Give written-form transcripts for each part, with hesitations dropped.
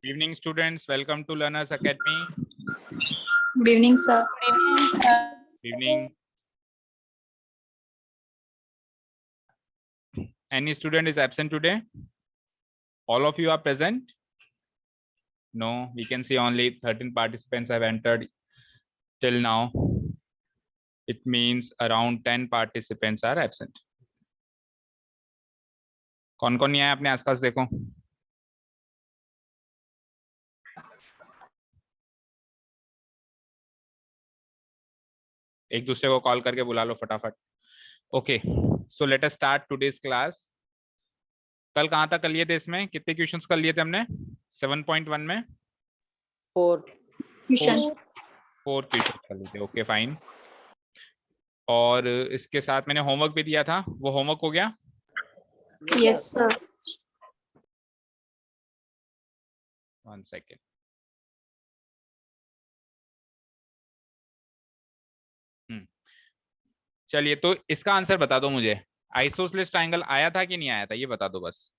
Good evening, students. Welcome to Learners Academy. Good evening, sir. Good evening. Any student is absent today? All of you are present? No, we can see only 13 participants have entered till now. It means around 10 participants are absent. कौन कौन नहीं आया अपने आसपास देखो. एक दूसरे को कॉल करके बुला लो फटाफट. Okay, so let us start today's class. कल कहाँ तक कर लिए थे? इसमें कितने क्वेश्चंस कर लिए थे हमने 7.1 में? 4 क्वेश्चन कर लिए थे. Okay fine. और इसके साथ मैंने होमवर्क भी दिया था, वो होमवर्क हो गया? Yes sir. 1 सेकेंड. चलिए, तो इसका आंसर बता दो मुझे. आइसोसेलेस ट्रायंगल आया था कि नहीं आया था, ये बता दो बस.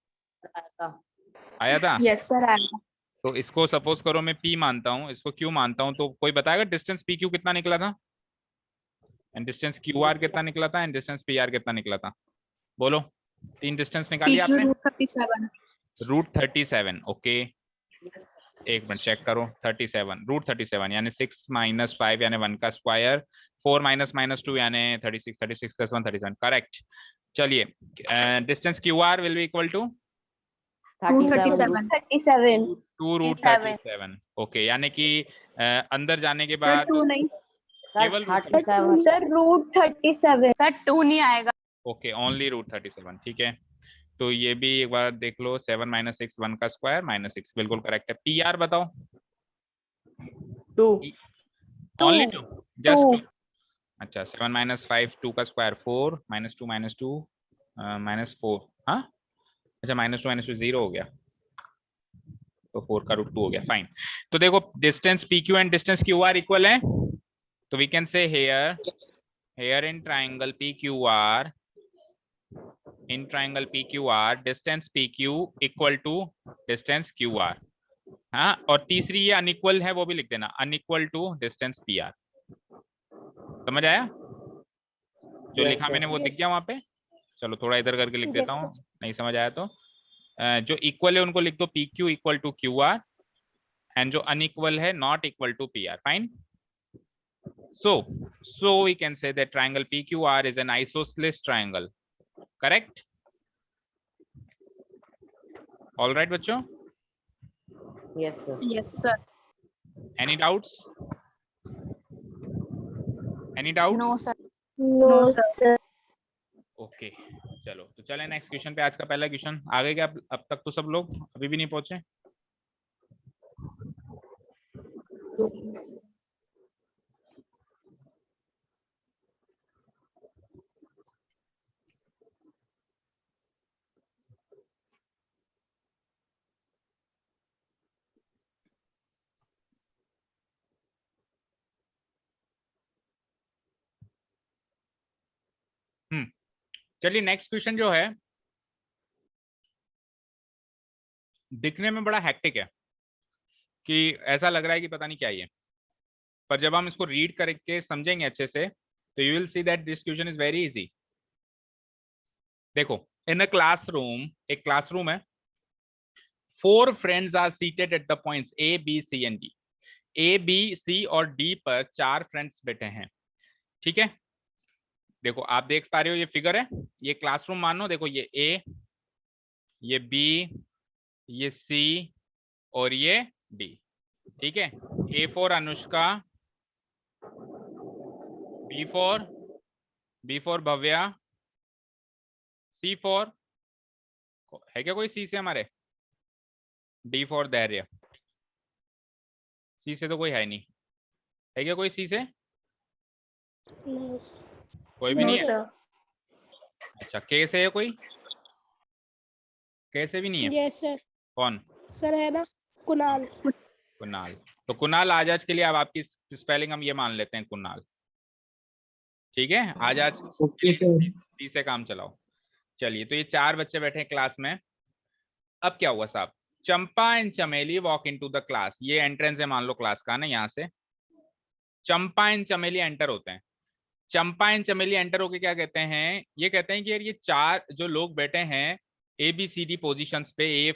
आया था. यस सर आया. तो इसको सपोज करो मैं P मानता हूँ, इसको Q मानता हूँ, तो कोई बताएगा डिस्टेंस PQ कितना निकला था एंड डिस्टेंस QR कितना निकला था एंड डिस्टेंस PR कितना निकला था? बोलो. 3 डिस्टेंस निकालिए आपने. √37. ओके, एक मिनट चेक करो. 37 √37 यानी 6 - 5 यानी 1 का स्क्वायर, 4 - -2 यानी 36, 36 + 1 37. करेक्ट. चलिए, distance QR will be equal to 237. 2√37. Okay, यानी कि अंदर जाने के बाद केवल सर √37. सर 2 नहीं आएगा. Okay, only √37. ठीक है, तो ये भी एक बार देख लो. 7 - 6 1 का स्क्वायर -6 बिल्कुल करेक्ट है. PR बताओ. 2. Only 2, just 2. अच्छा, 7 - 5 2 का स्क्वायर 4 -2 -2 -4. हाँ, अच्छा, -2 0 हो गया, तो 4 का √2 हो गया. फाइन. तो देखो, distance PQ and distance QR equal है, तो we can say here in triangle PQR, in triangle PQR distance PQ equal to distance QR. हाँ, और तीसरी ये अनइक्वल है, वो भी लिख देना, अनइक्वल टू डिस्टेंस PR. समझ आया? जो लिखा मैंने वो दिख गया वहां पे? चलो थोड़ा इधर करके लिख देता हूँ, नहीं समझ आया तो. जो इक्वल है उनको लिख दो PQ equal to QR and जो अनइक्वल है not equal to PR. Fine. So we can say that triangle PQR is an isosceles triangle. Correct? All right, बच्चों? Yes sir. Yes sir. Any doubts? Any doubts? No sir. No sir. Okay, चलो तो चले next question पे. आज का पहला question आ गए क्या अब तक? तो सब लोग अभी भी नहीं पहुंचे? चलिए, नेक्स्ट क्वेश्चन जो है दिखने में बड़ा हेक्टिक है कि ऐसा लग रहा है कि पता नहीं क्या ही है, पर जब हम इसको रीड करके समझेंगे अच्छे से तो you will see that this question is very easy. देखो, इन अ क्लासरूम, एक क्लासरूम है. 4 friends are seated at the points A, B, C and D. A, B, C और D पर 4 फ्रेंड्स बैठे हैं. ठीक है, देखो आप देख पा रहे हो, ये फिगर है, ये क्लासरूम मानो. देखो, ये A, ये B, ये C और ये D. ठीक है, A for Anushka, B for Bhavya, C for, है क्या कोई C से हमारे? D फॉर धैर्य. C से तो कोई है नहीं, है क्या कोई C से? कोई भी नहीं है. अच्छा, K से है कोई? K से भी नहीं है. Yes sir. कौन सर है ना, कुणाल. कुणाल. तो कुणाल आजाज के लिए अब आपकी स्पेलिंग हम ये मान लेते हैं, कुणाल. ठीक है, आजाज C से काम चलाओ. चलिए, तो ये 4 बच्चे बैठे हैं क्लास में. अब क्या हुआ साहब, चंपा एंड चमेली वॉक इनटू द क्लास, ये एंट्रेंस है मान लो क्लास का ना, यहाँ से चंपा एंड चमेली एंटर होते हैं। चंपा एंड चमेली एंटर होके क्या कहते हैं, ये कहते हैं कि यार ये चार जो लोग बैठे हैं A B C D position पे,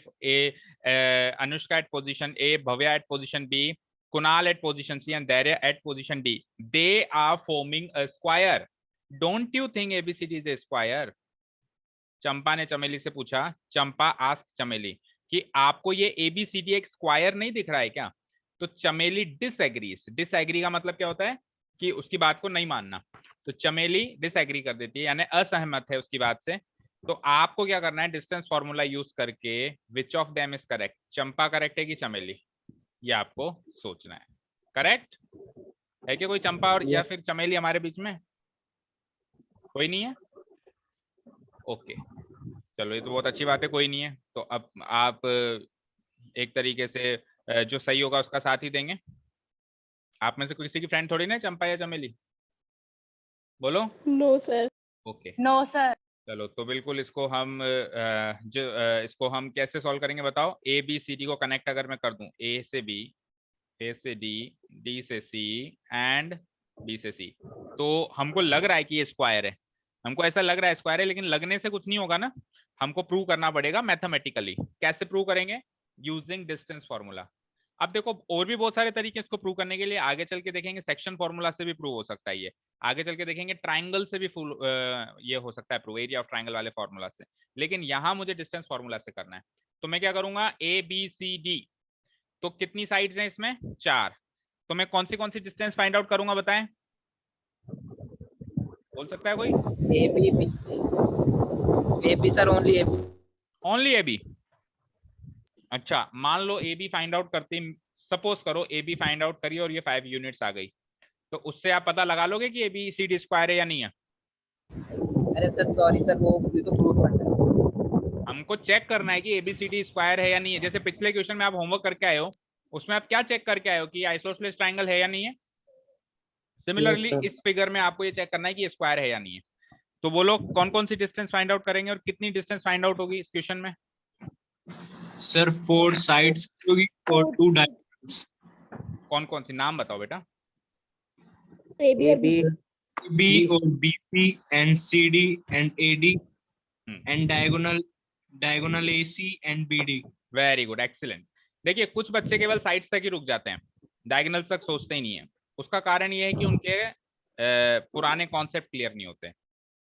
Anushka at position A, Bhavya at position B, Kunal at position C and Dhairya at position D, they are forming a square, don't you think ABCD is a square? Champa ने चमेली से पूछा, चंपा आस्क चमेली कि आपको ये ABCD एक square नहीं दिख रहा है क्या? तो चमेली डिसएग्रीज, डिसएग्री का मतलब क्या होता है कि उसकी बात को नहीं मानना, तो चमेली डिसएग्री कर देती है यानी असहमत है उसकी बात से। तो आपको क्या करना है, डिस्टेंस फॉर्मूला यूज करके विच of them is correct, Champa correct है कि चमेली, ये आपको सोचना है। करेक्ट है कि कोई चंपा और या फिर चमेली हमारे बीच में? कोई नहीं है? ओके चलो, ये तो बहुत अच्छी बात है, कोई नहीं है। तो अब आप एक तरीके से जो सही होगा उसका साथ ही देंगे। आप में से किसी की फ्रेंड थोड़ी ना चंपा या चमेली, बोलो। No sir. Okay no sir. चलो, तो बिल्कुल इसको हम इसको हम कैसे सॉल्व करेंगे बताओ। ए बी सी डी को कनेक्ट अगर मैं कर दूं, ए से बी, ए से डी, डी से सी एंड बी से सी, तो हमको लग रहा है कि ये स्क्वायर है, हमको ऐसा लग रहा है स्क्वायर है, लेकिन लगने से कुछ नहीं होगा ना, हमको प्रूव करना पड़ेगा मैथमेटिकली। कैसे प्रूव करेंगे? Using distance formula. अब देखो और भी बहुत सारे तरीके इसको प्रूव करने के लिए, आगे चल के देखेंगे सेक्शन फॉर्मूला से भी प्रूव हो सकता है ये, आगे चल के देखेंगे ट्राइंगल से भी फुल ये हो सकता है प्रूव, एरिया ऑफ ट्राइंगल वाले फॉर्मूला से, लेकिन यहाँ मुझे डिस्टेंस फॉर्मूला से करना है। तो मैं क्या करूंगा, ए बी सी डी, तो कितनी साइड्स हैं इसमें? 4। तो मैं कौन सी डिस्टेंस फाइंड आउट करूंगा बताएं, बोल सकता है कोई? A B B C, A B sir, only A B, only A B. अच्छा मान लो ए बी फाइंड आउट करते, सपोज करो ए बी फाइंड आउट करिए और ये 5 यूनिट्स आ गई, तो उससे आप पता लगा लोगे कि A B C D square है या नहीं है? अरे सर सॉरी सर, वो ये तो प्रूफ करना है। हमको चेक करना है कि एबीसीडी स्क्वायर है या नहीं है। जैसे पिछले क्वेश्चन में आप होमवर्क करके आए हो, उसमें आप क्या चेक करके आए हो कि आइसोसेलेस ट्रायंगल है या नहीं है। सिमिलरली इस फिगर में आपको ये चेक करना है कि स्क्वायर है या नहीं है। तो बोलो कौन कौन सी डिस्टेंस फाइंड आउट करेंगे और कितनी डिस्टेंस फाइंड आउट होगी इस क्वेश्चन में? सर 4 साइड्स होगी और 2 डायगोनल्स। कौन कौन सी, नाम बताओ बेटा। ए बी बी और BC and CD and AD and diagonal AC and BD। Very good, excellent. देखिए कुछ बच्चे केवल साइड्स तक ही रुक जाते हैं, डायगोनल तक सोचते ही नहीं है। उसका कारण ये है कि उनके पुराने कॉन्सेप्ट क्लियर नहीं होते।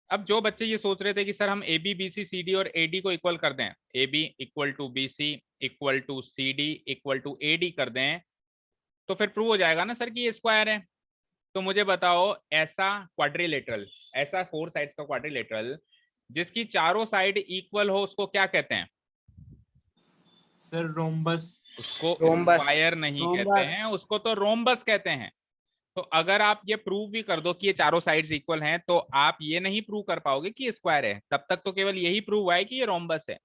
अब जो बच्चे ये सोच रहे थे कि सर हम A B B C C D और ए डी को इक्वल कर दें, A B equal to B C equal to C D equal to A D कर दें, तो फिर प्रूव हो जाएगा ना सर कि ये स्क्वायर है। तो मुझे बताओ ऐसा क्वाड्रिलेटरल, ऐसा 4 साइड्स का क्वाड्रिलेटरल जिसकी चारों साइड इक्वल हो, उसको क्या कहते हैं? Sir rhombus. उसको रोम्बस। स्क्वायर नहीं कहते हैं, उसको तो रोम्बस कहते हैं। तो अगर आप ये प्रूव भी कर दो कि ये चारों साइड्स इक्वल हैं, तो आप ये नहीं प्रूव कर पाओगे कि ये स्क्वायर है। तब तक तो केवल यही प्रूव हुआ है कि ये रोम्बस है।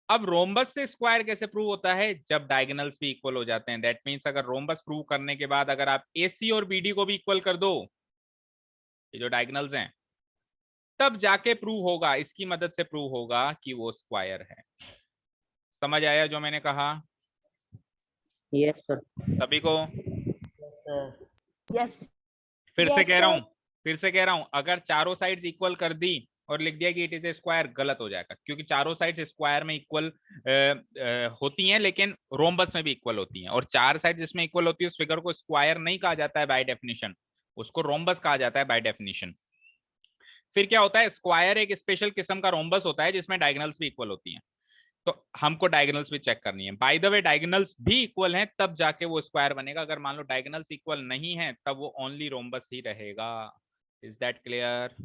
अब रोम्बस से स्क्वायर कैसे प्रूव होता है? जब डायगोनल्स भी इक्वल हो जाते हैं। दैट मींस अगर रोम्बस प्रूव करने के बाद अगर आप AC और BD को भी इक्वल कर दो, ये जो डायगोनल्स हैं, तब जाके प्रूव होगा, इसकी मदद से प्रूव होगा कि वो स्क्वायर है। समझ आया जो मैंने कहा यस सर। सभी को? यस। फिर से Yes, कह रहा sir. हूं, फिर से कह रहा हूं, अगर चारों साइड्स इक्वल कर दी और लिख दिया कि इट इज ए स्क्वायर, गलत हो जाएगा, क्योंकि चारों साइड्स स्क्वायर में इक्वल होती हैं, लेकिन रोम्बस में भी इक्वल होती हैं। और 4 साइड जिसमें इक्वल होती है उस फिगर को स्क्वायर नहीं कहा जाता है बाय डेफिनेशन, उसको रोम्बस कहा जाता है बाय डेफिनेशन। फिर क्या होता है, स्क्वायर एक स्पेशल किस्म का रोम्बस होता है जिसमें डायगोनल्स भी इक्वल होती हैं। तो हमको डायगोनल्स भी चेक करनी है। बाय द वे डायगोनल्स भी इक्वल हैं तब जाके वो स्क्वायर बनेगा। अगर मान लो डायगोनल्स इक्वल नहीं है तब वो ओनली रोम्बस ही रहेगा। Is that clear?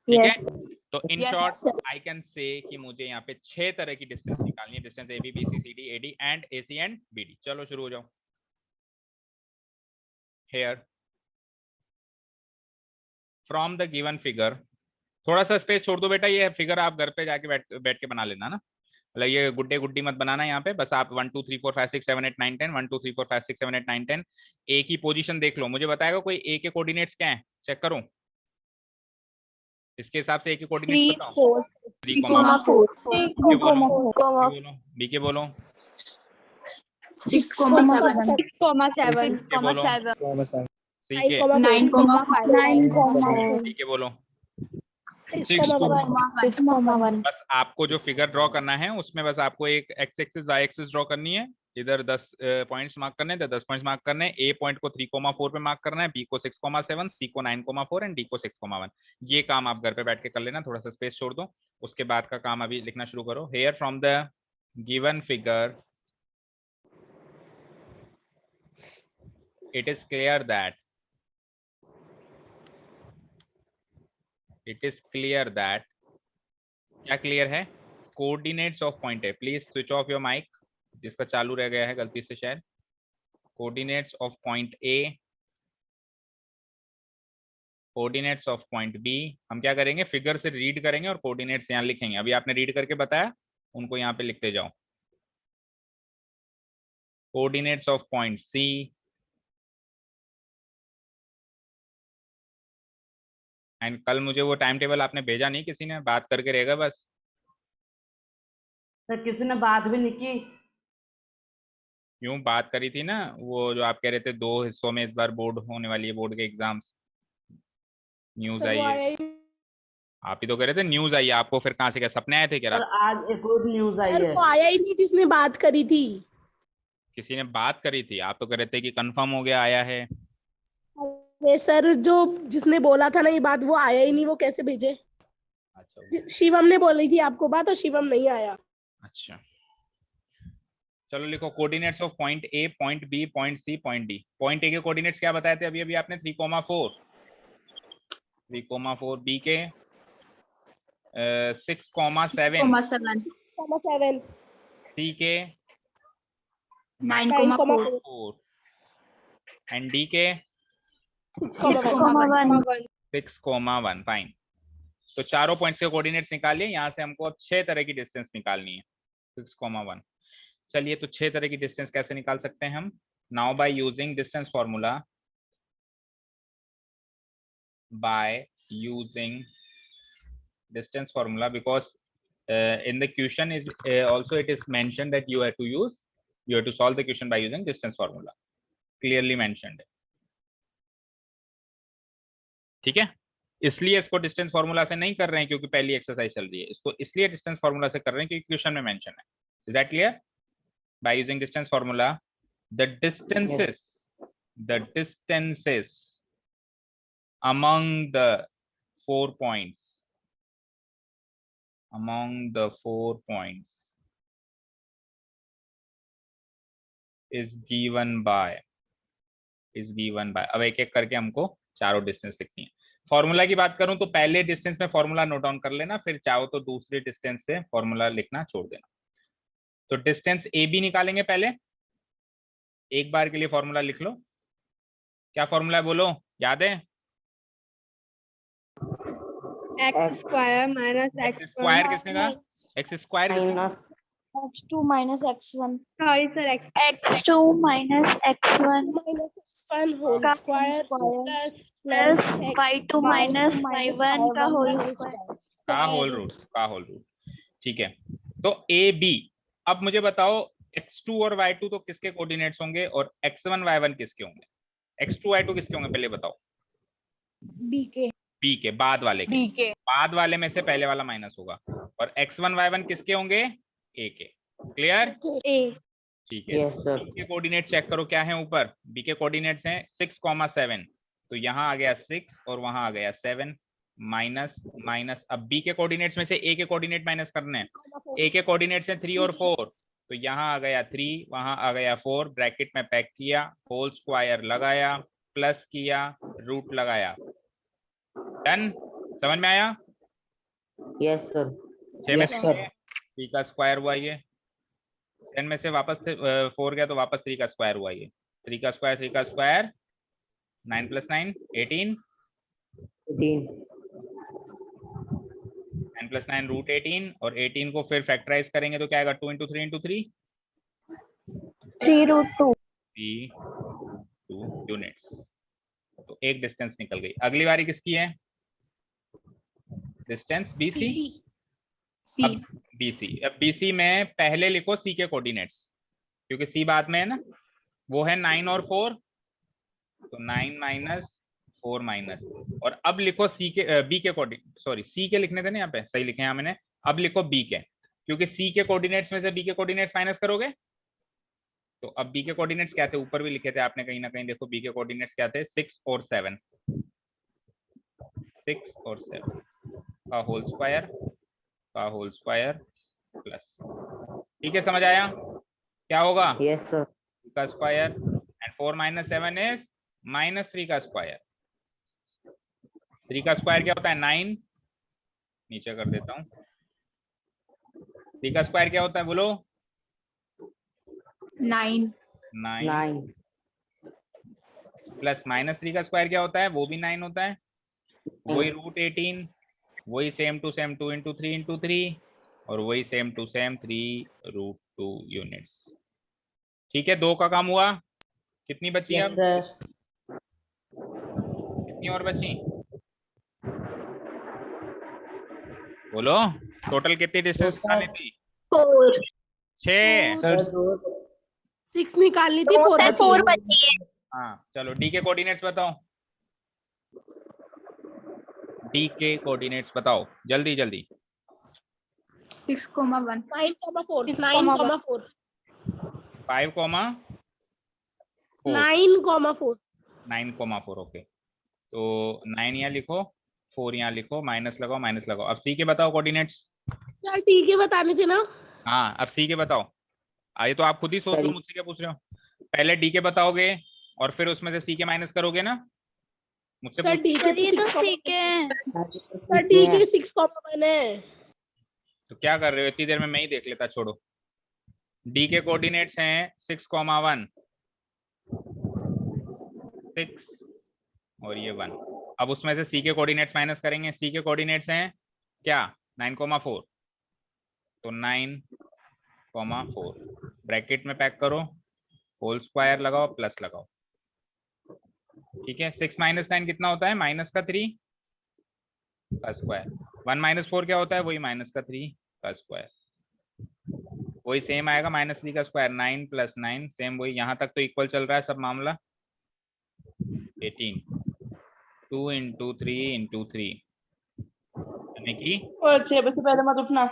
ठीक है। तो इन Yes, short I can say कि मुझे यहाँ पे 6 तरह की डिस्टेंस निकालनी है, distance A B B C C D A D and A C and B D. चलो शुरू हो जाओ। Here from the given figure, थोड़ा सा स्पेस छोड़ दो बेटा, ये फिगर आप घर पे जाके बैठ के बना लेना ना, मतलब ये गुड्डे गुड्डी मत बनाना यहाँ पे। बस आप 1 2 3 4 5 6 7 8 9 10 1 2 3 4 5 6 7 8 9 10 ए की पोजीशन देख लो। मुझे बताएगा कोई ए के कोऑर्डिनेट्स क्या हैं? चेक करो। इसके हिसाब से एक कोऑर्डिनेट्स 3, बताओ। 4, 3, 4, बी के बोलो, बी के बोलो, 6, 7, सी के बोलो, सी के, 9, 9, डी के बोलो। 6,1. बस आपको जो फिगर ड्रॉ करना है उसमें बस आपको एक X axis Y axis draw करनी है। इधर 10 पॉइंट्स मार्क करने हैं, इधर 10 पॉइंट्स मार्क करने हैं। ए पॉइंट को 3,4 पे मार्क करना है, बी को 6,7, सी को 9,4 एंड डी को 6,1। ये काम आप घर पे बैठ के कर लेना, थोड़ा सा स्पेस छोड़ दो, उसके बाद का काम अभी लिखना शुरू करो। Here from the given figure it is clear that क्या क्लियर है? कोऑर्डिनेट्स ऑफ पॉइंट है। Please switch off your mic, जिसका चालू रह गया है गलती से शायद। Coordinates of point A, coordinates of point B. हम क्या करेंगे, फिगर से रीड करेंगे और कोऑर्डिनेट्स यहाँ लिखेंगे। अभी आपने रीड करके बताया, उनको यहाँ पे लिखते जाओ। Coordinates of point C, and कल मुझे वो टाइम टेबल आपने भेजा नहीं, किसी ने बात करके रहेगा बस। सर किसी ने बात भी नहीं की। यूं बात करी थी ना, वो जो आप कह रहे थे 2 हिस्सों में इस बार बोर्ड होने वाली है, बोर्ड के एग्जाम्स। न्यूज आई है, आप ही तो कह रहे थे न्यूज आई है। आपको फिर कहाँ से, क्या सपने आए थे क्या? सर आज एक और न्यूज आई सर है। वो आया ही नहीं जिसने बात करी थी। किसी ने बात करी थी, आप तो कह रहे थे कि कंफर्म हो गया, आया है। अरे सर जो जिसने बोला था ना ये बात, वो आया ही नहीं, वो कैसे भेजे? अच्छा शिवम ने बोली थी आपको बात और शिवम नहीं आया। अच्छा, चलो लिखो coordinates of point A, point B, point C, point D. Point A के कोऑर्डिनेट्स क्या बताए थे अभी अभी आपने? 3,4, 3,4। बी के 6,7, सी के 9,4 एंड डी के 6,1। फाइन। तो चारों पॉइंट्स के कोऑर्डिनेट्स निकालिए। यहाँ से हमको 6 तरह की डिस्टेंस निकालनी है। 6,1। चलिए, तो 6 तरह की डिस्टेंस कैसे निकाल सकते हैं हम? Now by using distance formula, because in the question is also it is mentioned that you have to solve the question by using distance formula, clearly mentioned है। ठीक है, इसलिए इसको डिस्टेंस फॉर्मूला से नहीं कर रहे हैं क्योंकि पहली एक्सरसाइज चल रही है। इसको इसलिए डिस्टेंस फॉर्मूला से कर रहे हैं क्योंकि क्वेश्चन में मेंशन है। Is that clear? By using distance formula, the distances among the 4 points is given by अब एक एक करके हमको चारों डिस्टेंस लिखनी है। फॉर्मूला की बात करूं तो पहले डिस्टेंस में फॉर्मूला नोट डाउन कर लेना, फिर चाहो तो दूसरे डिस्टेंस से फॉर्मूला लिखना छोड़ देना। तो डिस्टेंस ए बी निकालेंगे पहले, एक बार के लिए फॉर्मूला लिख लो। क्या फॉर्मूला है बोलो, याद है? x square minus x square किसने कहा? एक्स स्क्वायर किसने कहा? x2 minus x1 sorry sir x2 minus x1 x1 whole का square square plus plus y2 minus y1 का होल स्क्वायर का होल रूट। ठीक है, तो ए बी। अब मुझे बताओ x2 और y2 तो किसके कोऑर्डिनेट्स होंगे और x1 y1 किसके होंगे? x2 y2 किसके होंगे पहले बताओ? बी के बाद वाले के। बाद वाले में से पहले वाला माइनस होगा। और x1 y1 किसके होंगे? ए के। क्लियर? ठीक है। बी के कोऑर्डिनेट चेक करो क्या है ऊपर। बी के कोऑर्डिनेट्स हैं 6,7, तो यहाँ आ गया 6 और वहां आ गया 7, माइनस माइनस। अब बी के कोऑर्डिनेट्स में से ए के कोऑर्डिनेट माइनस करने हैं। ए के कोऑर्डिनेट्स हैं 3 और 4, तो यहाँ आ गया 3, वहां आ गया 4, ब्रैकेट में पैक किया, होल स्क्वायर लगाया, प्लस किया, रूट लगाया। डन? समझ में आया? Yes sir. 6 में से 3 का स्क्वायर हुआ ये, 10 में से वापस 4 गया तो वापस 3 का स्क्वायर हुआ ये। 3 का स्क्वायर 9 + 9 18, 9 + 9 √18, और 18 को फिर फैक्टराइज करेंगे तो क्या आएगा? 2 × 3 × 3 3√2 2 यूनिट्स। तो एक डिस्टेंस निकल गई। अगली बारी किसकी है? डिस्टेंस BC, सी अब BC, अब BC में पहले लिखो C के कोऑर्डिनेट्स, क्योंकि C बाद में है ना, वो है 9 और 4, तो 9 माइनस 4 माइनस, और अब लिखो C के B के कोऑर्डिनेट, सॉरी C के लिखने थे ना, यहाँ पे सही लिखे हैं मैंने, अब लिखो B के, क्योंकि C के कोऑर्डिनेट्स में से B के कोऑर्डिनेट्स माइनस करोगे, तो अब B के कोऑर्डिनेट्स क्या थे, ऊपर भी लिखे थे आपने कहीं ना कहीं, देखो B के कोऑर्डिनेट्स क्या थे, 6 और 7, 6 और 7 का होल स्क्वायर प्लस, ठीक है, समझ आया क्या होगा, यस सर, का स्क्वायर, एंड 4 माइनस 7 इज -3 का स्क्वायर, 3 का स्क्वायर क्या होता है 9, नीचे कर देता हूँ, 3 का स्क्वायर क्या होता है बोलो, 9 9 प्लस -3 का स्क्वायर क्या होता है, वो भी 9 होता है, वही √18, वही सेम टू सेम 2 × 3 × 3, और वही सेम टू सेम 3√2 यूनिट्स, ठीक है, 2 का काम हुआ, कितनी बची यस अब, सर, कितनी और बची, बोलो, टोटल कितनी डिस्टेंस निकालनी थी, 4 6, सर 6 निकालनी थी, 4 सर 4 बची बची है। हाँ चलो D के कोऑर्डिनेट्स बताओ, D के कोऑर्डिनेट्स बताओ जल्दी जल्दी, 6,1 9,4 6, 9,4 5, 4 9,4 9,4 ओके, तो 9 यहाँ लिखो, 4 यहाँ लिखो, माइनस लगाओ, अब C के बताओ कोऑर्डिनेट्स, यार ठीक है बताने थे ना। हाँ अब C के बताओ, आइए तो आप खुद ही सोच लो, मुझसे क्या पूछ रहे हो, पहले D के बताओगे और फिर उसमें से C के माइनस करोगे ना, मुझसे सर डी के ये तो 6 ठीक है। सर डी के 6,1 है। तो क्या कर रहे हो, इतनी देर में मैं ही देख लेता, छोड़ो, D के कोऑर्डिनेट्स हैं 6,1 6 और ये 1, अब उसमें से C के कोऑर्डिनेट्स माइनस करेंगे, C के कोऑर्डिनेट्स हैं क्या 9,4, तो 9,4 ब्रैकेट में पैक करो, होल स्क्वायर लगाओ प्लस लगाओ, ठीक है, 6 - 9 कितना होता है, -3 का स्क्वायर, 1 - 4 क्या होता है, वही -3 का स्क्वायर, वही सेम आएगा -3 का स्क्वायर, 9 + 9 सेम वही, यहाँ तक तो इक्वल चल रहा है सब मामला, 18 2 × 3 × 3 यानी कि 6 बजे से पहले मत उठना।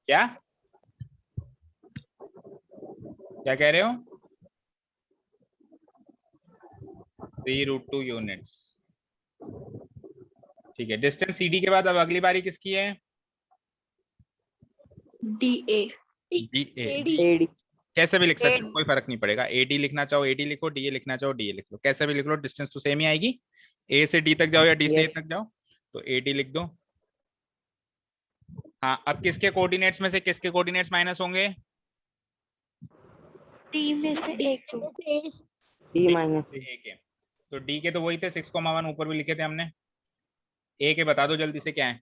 क्या क्या कह रहे हो, 3√2 यूनिट्स, ठीक है, डिस्टेंस CD के बाद अब अगली बारी किसकी है, DA DA, कैसे भी लिख सकते हो, कोई फर्क नहीं पड़ेगा, AD लिखना चाहो AD लिखो, DA लिखना चाहो DA लिख लो, कैसे भी लिख लो, डिस्टेंस तो सेम ही आएगी, A से D तक जाओ या D से A तक जाओ, तो AD लिख दो, हाँ अब किसके कोऑर्डिनेट्स में से किसके कोऑर्डिनेट्स माइनस होंगे, D में से एक डी माइनस A के, तो D के तो वही थे 6,1 ऊपर भी लिखे थे हमने, A के बता दो जल्दी से क्या है,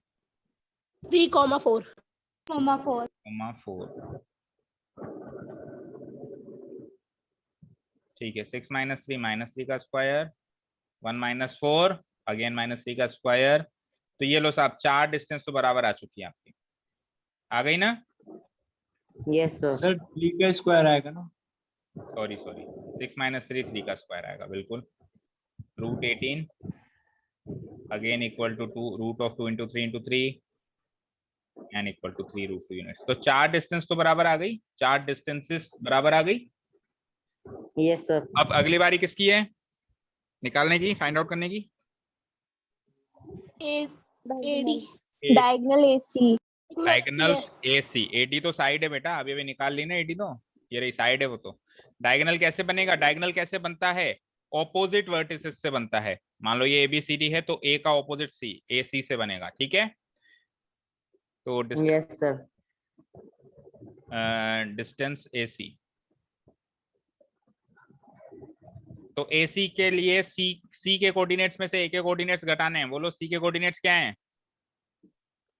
3,4 4 4, ठीक है, 6 - 3 -3 का स्क्वायर, 1 - 4 अगेन -3 का स्क्वायर, तो ये लो साहब 4 डिस्टेंस तो बराबर आ चुकी है आपकी, आ गई ना, यस सर, सर 3 का स्क्वायर आएगा ना, सॉरी 6 - 3 3 का स्क्वायर आएगा बिल्कुल, √18 again equal to 2 √2 × 3 × 3 and equal to 3√2 units, तो 4 डिस्टेंस तो बराबर आ गई, 4 डिस्टेंसेस बराबर आ गई, यस सर, अब अगली बारी किसकी है निकालने की, फाइंड आउट करने की, AD diagonal AC diagonal AC, AD तो साइड है बेटा, अभी निकाल ली ना AD, तो ये रही साइड है वो, तो डायगोनल कैसे बनेगा, डायगोनल कैसे बनता है, ऑपोजिट वर्टिसेस से बनता है, मान लो ये ABCD है तो A का ऑपोजिट C AC से बनेगा, ठीक है, तो यस सर, डिस्टेंस AC, तो AC के लिए C के कोऑर्डिनेट्स में से A के कोऑर्डिनेट्स घटाने हैं, बोलो C के कोऑर्डिनेट्स क्या हैं,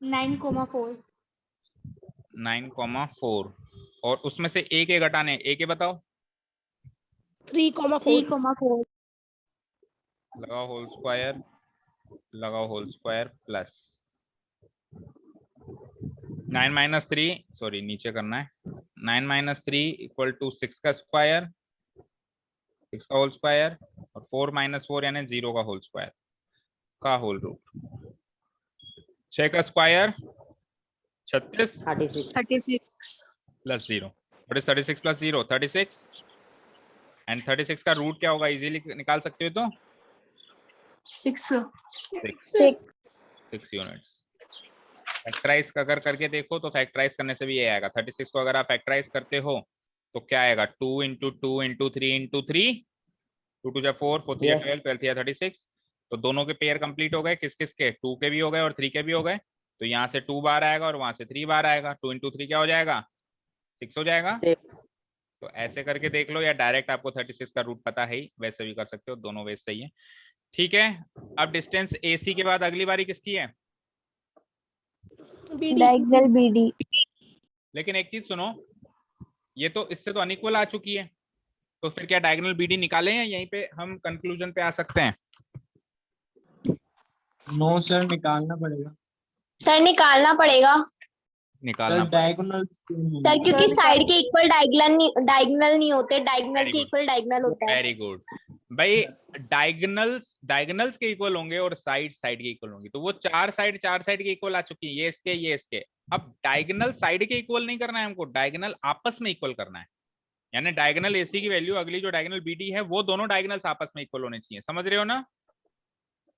9,4 9,4 और उसमें से A के घटाने हैं, A के बताओ, 3,4 लगाओ whole square plus 9 minus 3, sorry नीचे करना है, 9 माइनस 3 इक्वल टू 6 का स्क्वायर, 6 का होल स्क्वायर, और 4 माइनस 4 यानी 0 का होल स्क्वायर का होल रूट। 6 का square 36 36 plus 0। What is 36 plus 0? 36, and 36 का रूट क्या होगा, इजीली निकाल सकते हो तो 6 यूनिट्स। फैक्टराइज अगर करके देखो तो फैक्टराइज करने से भी ये आएगा। 36 को अगर आप फैक्टराइज करते हो तो क्या आएगा, 2 इंटू 2 इंटू 3 इंटू 3, 2 2 जा 4, 4 3 जा 12, 12 3 जा 36। तो दोनों के पेयर कंप्लीट हो गए, किस किस के, 2 के भी हो गए और 3 के भी हो गए। तो यहाँ से 2 बार आएगा और वहां से 3 बार आएगा। 2 इंटू 3 क्या हो जाएगा, 6 हो जाएगा। तो ऐसे करके देख लो, या डायरेक्ट आपको 36 का रूट पता है ही, वैसे भी कर सकते हो, दोनों वे सही है। ठीक है, अब डिस्टेंस AC के बाद अगली बारी किसकी है, डायगोनल BD। लेकिन एक चीज सुनो, ये तो इससे तो अनइक्वल आ चुकी है, तो फिर क्या डायगोनल BD निकालें या यहीं पे हम कंक्लूजन पे आ सकते हैं? नो सर, निकालना पड़ेगा सर निकालना पड़ेगा निकालना सर, डायगोनल सर, क्योंकि साइड के इक्वल डायगोनल नहीं होते, डायगोनल Very के good. इक्वल डायगोनल होता है। वेरी गुड भाई, डायगोनल्स के इक्वल होंगे और साइड के इक्वल होंगी, तो वो चार साइड के इक्वल आ चुकी है, ये इसके। अब डायगोनल साइड के इक्वल नहीं करना है हमको, डायगोनल आपस में इक्वल करना है। यानी डायगोनल AC की वैल्यू, अगली जो डायगोनल BD है, वो दोनों डायगोनल्स आपस में इक्वल होने चाहिए। समझ रहे हो ना?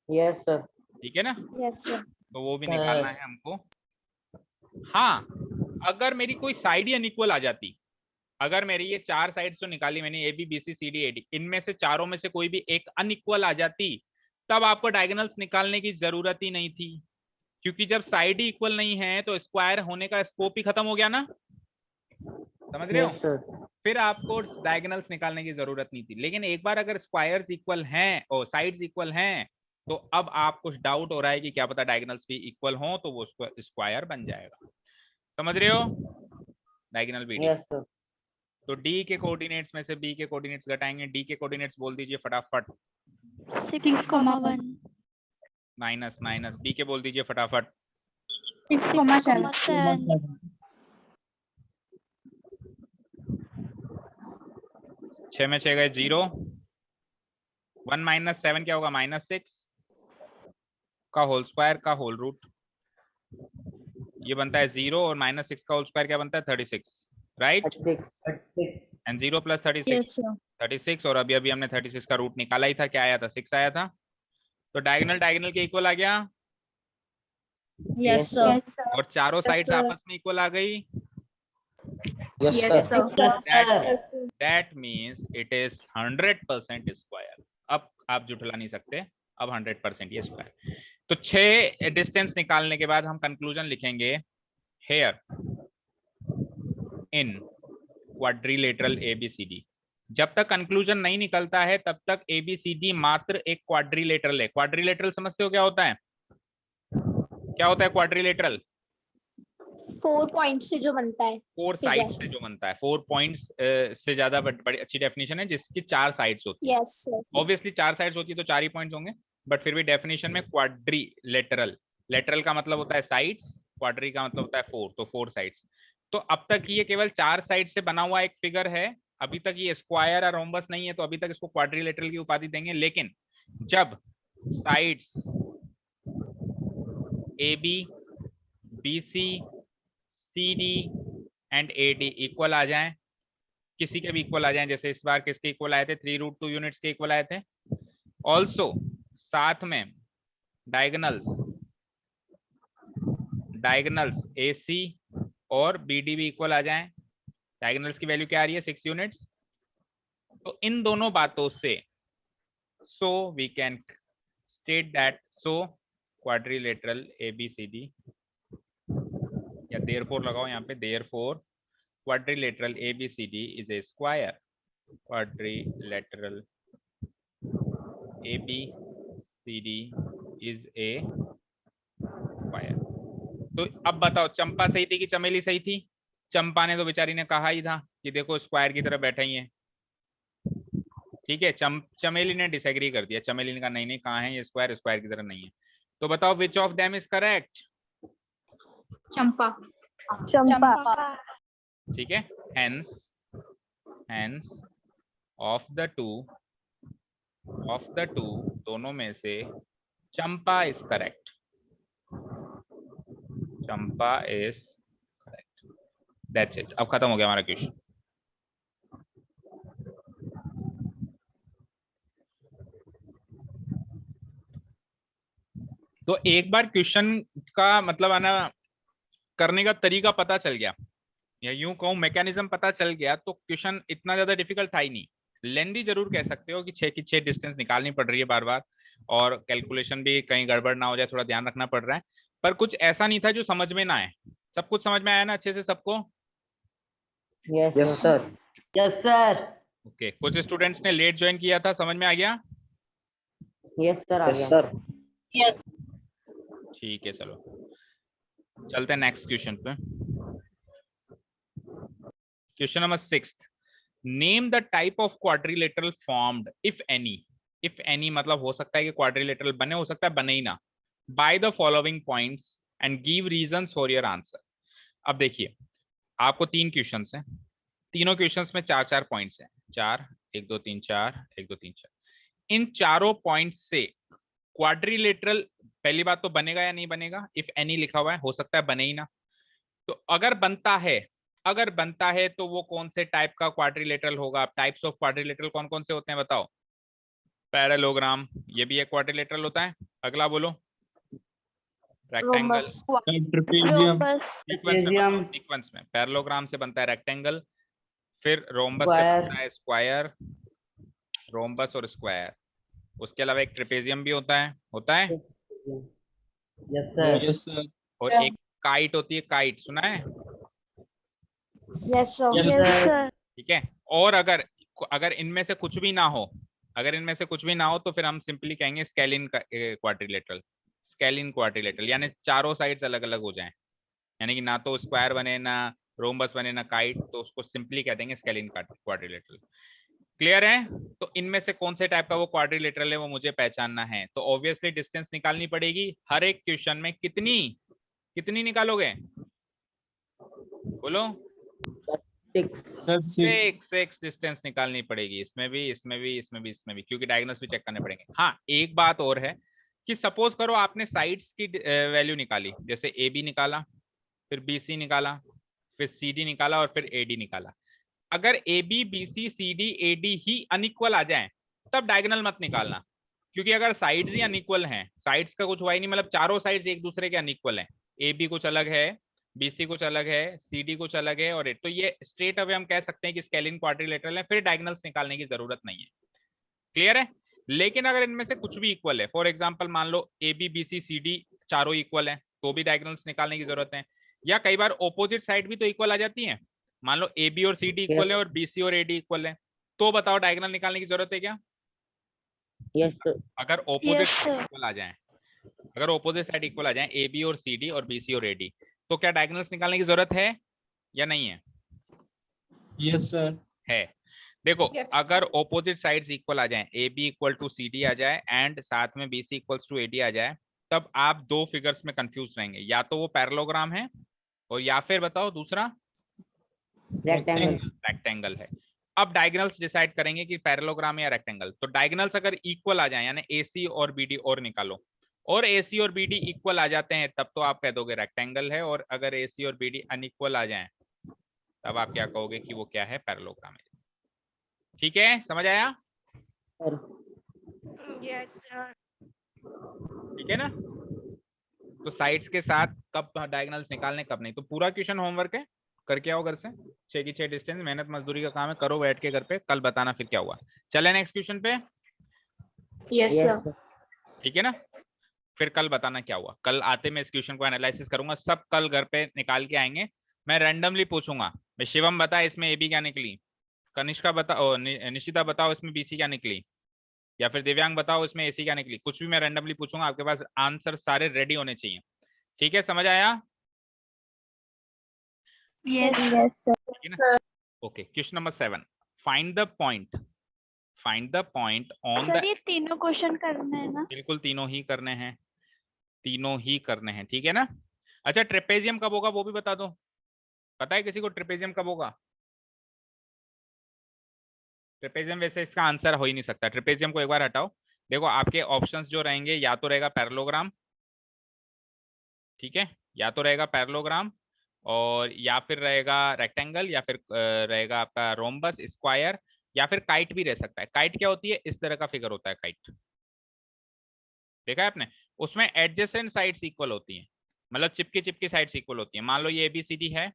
Yes sir. ठीक है ना? Yes sir. तो वो भी निकालना है हमको। हाँ, अगर मेरी कोई साइड ही अनइक्वल आ जाती, अगर मेरी ये 4 साइड्स जो निकाली मैंने, AB BC CD AD, इनमें से चारों में से कोई भी एक अनइक्वल आ जाती, तब आपको डायगोनल्स निकालने की जरूरत ही नहीं थी, क्योंकि जब साइड ही इक्वल नहीं है तो स्क्वायर होने का स्कोप ही खत्म हो गया ना। समझ रहे हो? Yes sir. फिर आपको डायगोनल्स निकालने की जरूरत नहीं थी। लेकिन एक बार अगर स्क्वायर्स इक्वल हैं और साइड्स इक्वल हैं, तो अब आप कुछ डाउट हो रहा है कि क्या पता डायगोनल्स भी इक्वल हो, तो वो स्क्वायर बन जाएगा। समझ रहे हो? Diagonal BD। Yes sir. तो D के कोऑर्डिनेट्स में से B के कोऑर्डिनेट्स घटाएंगे। D के कोऑर्डिनेट्स बोल दीजिए फटाफट। 6,1 माइनस माइनस B के बोल दीजिए फटाफट। 6,7 6 में 6 गए 0। 1 माइनस 7 क्या होगा, -6 का होल स्क्वायर का होल रूट, ये बनता है 0, और -6 का होल स्क्वायर क्या बनता है, 36, राइट? 36 एंड 0 प्लस 36 36, और अभी अभी हमने 36 का रूट निकाला ही था, क्या आया था, 6 आया था। तो डायगोनल के इक्वल आ गया, यस सर। और चारों साइड्स आपस में इक्वल आ गई। Yes sir. That means it is 100% square. अब आप जुटला नहीं सकते, अब 100% ये स्क्वायर। तो 6 डिस्टेंस निकालने के बाद हम कंक्लूजन लिखेंगे, हेयर इन क्वाड्रिलेटरल ABCD। जब तक कंक्लूजन नहीं निकलता है तब तक ABCD मात्र एक क्वाड्रिलेटरल है। क्वाड्रिलेटरल समझते हो क्या होता है? क्या होता है क्वाड्रिलेटरल? 4 पॉइंट से जो बनता है, 4 साइड्स से जो बनता है। 4 पॉइंट्स से ज्यादा बड़ी अच्छी डेफिनेशन है, जिसकी 4 साइड्स होती है। Yes sir. ऑब्वियसली 4 साइड्स होती है तो 4 ही पॉइंट्स होंगे, बट फिर भी डेफिनेशन में क्वाड्रिलेटरल, लेटरल का मतलब होता है साइड्स, क्वाड्री का मतलब होता है 4, तो 4 साइड्स। तो अब तक ये केवल 4 साइड से बना हुआ एक फिगर है, अभी तक ये स्क्वायर और रोम्बस नहीं है, तो अभी तक इसको क्वाड्रिलेटरल की उपाधि देंगे। लेकिन जब sides AB BC CD and AD equal आ जाएं, किसी के भी इक्वल आ जाएं, जैसे इस बार किसके इक्वल आए थे, 3√2 यूनिट्स के इक्वल आए थे। ऑल्सो साथ में डायगोनल्स AC और BD भी इक्वल आ जाएं। डायगोनल्स की वैल्यू क्या आ रही है, 6 यूनिट्स। तो इन दोनों बातों से so we can state that so quadrilateral ABCD, या देयरफॉर लगाओ यहाँ पे, therefore quadrilateral ABCD is a square. Quadrilateral ABCD is a square. तो अब बताओ, चंपा सही थी कि चमेली सही थी? चंपा ने तो बेचारी ने कहा ही था कि देखो स्क्वायर की तरह बैठे ही है, ठीक है। चमेली ने डिसएग्री कर दिया, चमेली ने कहा नहीं नहीं, कहाँ है ये स्क्वायर की तरह नहीं है। तो बताओ which of them is correct? Champa. Champa ठीक है, हेंस ऑफ द टू दोनों में से Champa is correct, Champa is correct. That's it, अब खत्म हो गया हमारा क्वेश्चन। तो एक बार क्वेश्चन का मतलब है ना करने का तरीका पता चल गया, या यूं कहूं मैकेनिज्म पता चल गया, तो क्वेश्चन इतना ज्यादा डिफिकल्ट था ही नहीं। लेंदी जरूर कह सकते हो कि 6 की 6 डिस्टेंस निकालनी पड़ रही है बार बार, और कैलकुलेशन भी कहीं गड़बड़ ना हो जाए, थोड़ा ध्यान रखना पड़ रहा है, पर कुछ ऐसा नहीं था जो समझ में ना आए। सब कुछ समझ में आया ना अच्छे से सबको? Yes, yes sir. Sir. Yes, sir. Okay, कुछ स्टूडेंट्स ने लेट ज्वाइन किया था, समझ में आ गया? Yes, sir. Yes sir. Yes ठीक है, चलो चलते हैं नेक्स्ट क्वेश्चन पे। Question number 6, name the type of quadrilateral formed if any मतलब हो सकता है कि क्वाड्रिलेटरल बने, हो सकता है बने ही ना, by the following points and give reasons for your answer. अब देखिए, आपको 3 क्वेश्चंस हैं, तीनों क्वेश्चंस में 4-4 पॉइंट्स हैं, 4 1 2 3 4 1 2 3 4। इन चारों पॉइंट्स से क्वाड्रिलेटरल पहली बात तो बनेगा या नहीं बनेगा? इफ एनी लिखा हुआ है, हो सकता है बने ही ना। तो अगर बनता है तो वो कौन से टाइप का क्वाड्रिलेटरल होगा? टाइप्स ऑफ क्वाड्रिलेटरल कौन कौन से होते हैं बताओ? पैरेललोग्राम, ये भी एक क्वाड्रिलेटरल होता है। अगला बोलो, रेक्टेंगल। ट्रेपेजियम, सीक्वेंस में पैरेललोग्राम से बनता है रेक्टेंगल, फिर रोम्बस से Square. बनता है स्क्वायर, रोम्बस और स्क्वायर। उसके अलावा एक ट्रेपेजियम भी होता है Yes, sir. यस सर, और एक काइट होती है, काइट सुना है? यस Yes, सर ठीक है। और अगर इनमें से कुछ भी ना हो, तो फिर हम सिंपली कहेंगे स्केलिन क्वाड्रिलेटरल, यानी चारों साइड्स अलग अलग हो जाएं, यानी कि ना तो स्क्वायर बने, ना रोम्बस बने, ना काइट, तो उसको सिंपली कह देंगे स्केलिन क्वाड्रिलेटरल। क्लियर है? तो इनमें से कौन से टाइप का वो क्वाड्रिलेटरल है वो मुझे पहचानना है। तो ऑब्वियसली डिस्टेंस निकालनी पड़ेगी। हर एक क्वेश्चन में कितनी निकालोगे? बोलो। सर 6। 6 डिस्टेंस निकालनी पड़ेगी, इसमें भी, क्योंकि डायगोनल्स भी चेक करने पड़ेंगे। हाँ, एक बात और है कि सपोज करो आपने साइड्स की वैल्यू निकाली, जैसे ए बी निकाला, फिर बी सी निकाला, फिर सी डी निकाला और फिर ए डी निकाला। अगर A B B C C D A D ही अनइक्वल आ जाए तब डायगोनल मत निकालना, क्योंकि अगर साइड्स ही अनइक्वल हैं, साइड्स का कुछ हुआ ही नहीं, मतलब चारों साइड्स एक दूसरे के अनइक्वल हैं, ए बी कुछ अलग है, बीसी कुछ अलग है, सीडी कुछ अलग है, और तो ये स्ट्रेट अवे हम कह सकते हैं कि स्केलिन क्वाड्रिलेटरल है, फिर डायगोनल्स निकालने की जरूरत नहीं है। क्लियर है? लेकिन अगर इनमें से कुछ भी इक्वल है, फॉर एग्जांपल मान लो A B B C C D चारों इक्वल है, तो भी डायगोनल्स निकालने की जरूरत है। या कई बार ऑपोजिट साइड भी तो इक्वल आ जाती है, मान लो ए बी और सी डी इक्वल है और बी सी और ए डी इक्वल है, तो बताओ डायगोनल निकालने की जरूरत है क्या? Yes, sir. अगर ऑपोजिट साइड इक्वल आ जाए, ए बी और सी डी और बी सी और ए डी, तो क्या डायगोनल्स निकालने की जरूरत है या नहीं है? यस सर, है। देखो, Yes. अगर ऑपोजिट साइड्स इक्वल आ जाए, A B equal to C D आ जाए एंड साथ में B C equals to A D आ जाए, तब आप दो फिगर्स में कंफ्यूज रहेंगे, या तो वो पैरेललोग्राम है और या फिर बताओ दूसरा रेक्टेंगल है। अब डायगोनल्स डिसाइड करेंगे कि पैरेललोग्राम या रेक्टेंगल। तो डायगोनल्स अगर इक्वल आ जाए, यानी ए सी और बी डी और निकालो, और ए सी और बी डी इक्वल आ जाते हैं, तब तो आप कह दोगे रेक्टेंगल है, और अगर ए सी और बी डी अनइक्वल आ जाए तब आप क्या कहोगे कि वो क्या है? पैरेललोग्राम है। ठीक है, समझ आया? Yes sir. ठीक है ना? तो साइड्स के साथ कब डायगोनल्स निकालने, कब नहीं। तो पूरा क्वेश्चन होमवर्क है, करके आओ घर से, 6 की 6 डिस्टेंस, मेहनत मजदूरी का काम है, करो बैठ के घर पे, कल बताना फिर क्या हुआ। चले नेक्स्ट क्वेश्चन पे। यस सर ठीक है ना? फिर कल बताना क्या हुआ। कल आते मैं इस क्वेश्चन को एनालिसिस करूंगा, सब कल घर पे निकाल के आएंगे। मैं रैंडमली पूछूंगा, मैं शिवम बता इसमें ए बी क्या निकली, कनिष्का बताओ, निशिता बताओ इसमें बी सी क्या निकली, या फिर दिव्यांग बताओ इसमें ए सी क्या निकली। कुछ भी मैं रैंडमली पूछूंगा, आपके पास आंसर सारे रेडी होने चाहिए। ठीक है, समझ आया? यस सर ठीक है ना? Okay, question number 7, find the point on the. ये तीनों क्वेश्चन करने हैं ना? बिल्कुल, तीनों ही करने हैं, ठीक है ना? अच्छा, ट्रेपेजियम कब होगा वो भी बता दो। पता है किसी को ट्रेपेजियम कब होगा? ट्रेपेजियम वैसे इसका आंसर हो ही नहीं सकता, ट्रेपेजियम को एक बार हटाओ। देखो आपके ऑप्शंस जो रहेंगे, या तो रहेगा पैरेललोग्राम, ठीक है, या तो रहेगा पैरेललोग्राम, और या फिर रहेगा रेक्टेंगल, या फिर रहेगा आपका रोम्बस, स्क्वायर, या फिर काइट भी रह सकता है। काइट क्या होती है? इस तरह का फिगर होता है काइट, देखा है आपने? उसमें एडजेसेंट साइड्स इक्वल होती हैं, मतलब चिपकी चिपकी साइड्स इक्वल होती हैं। मान लो ये ABCD है,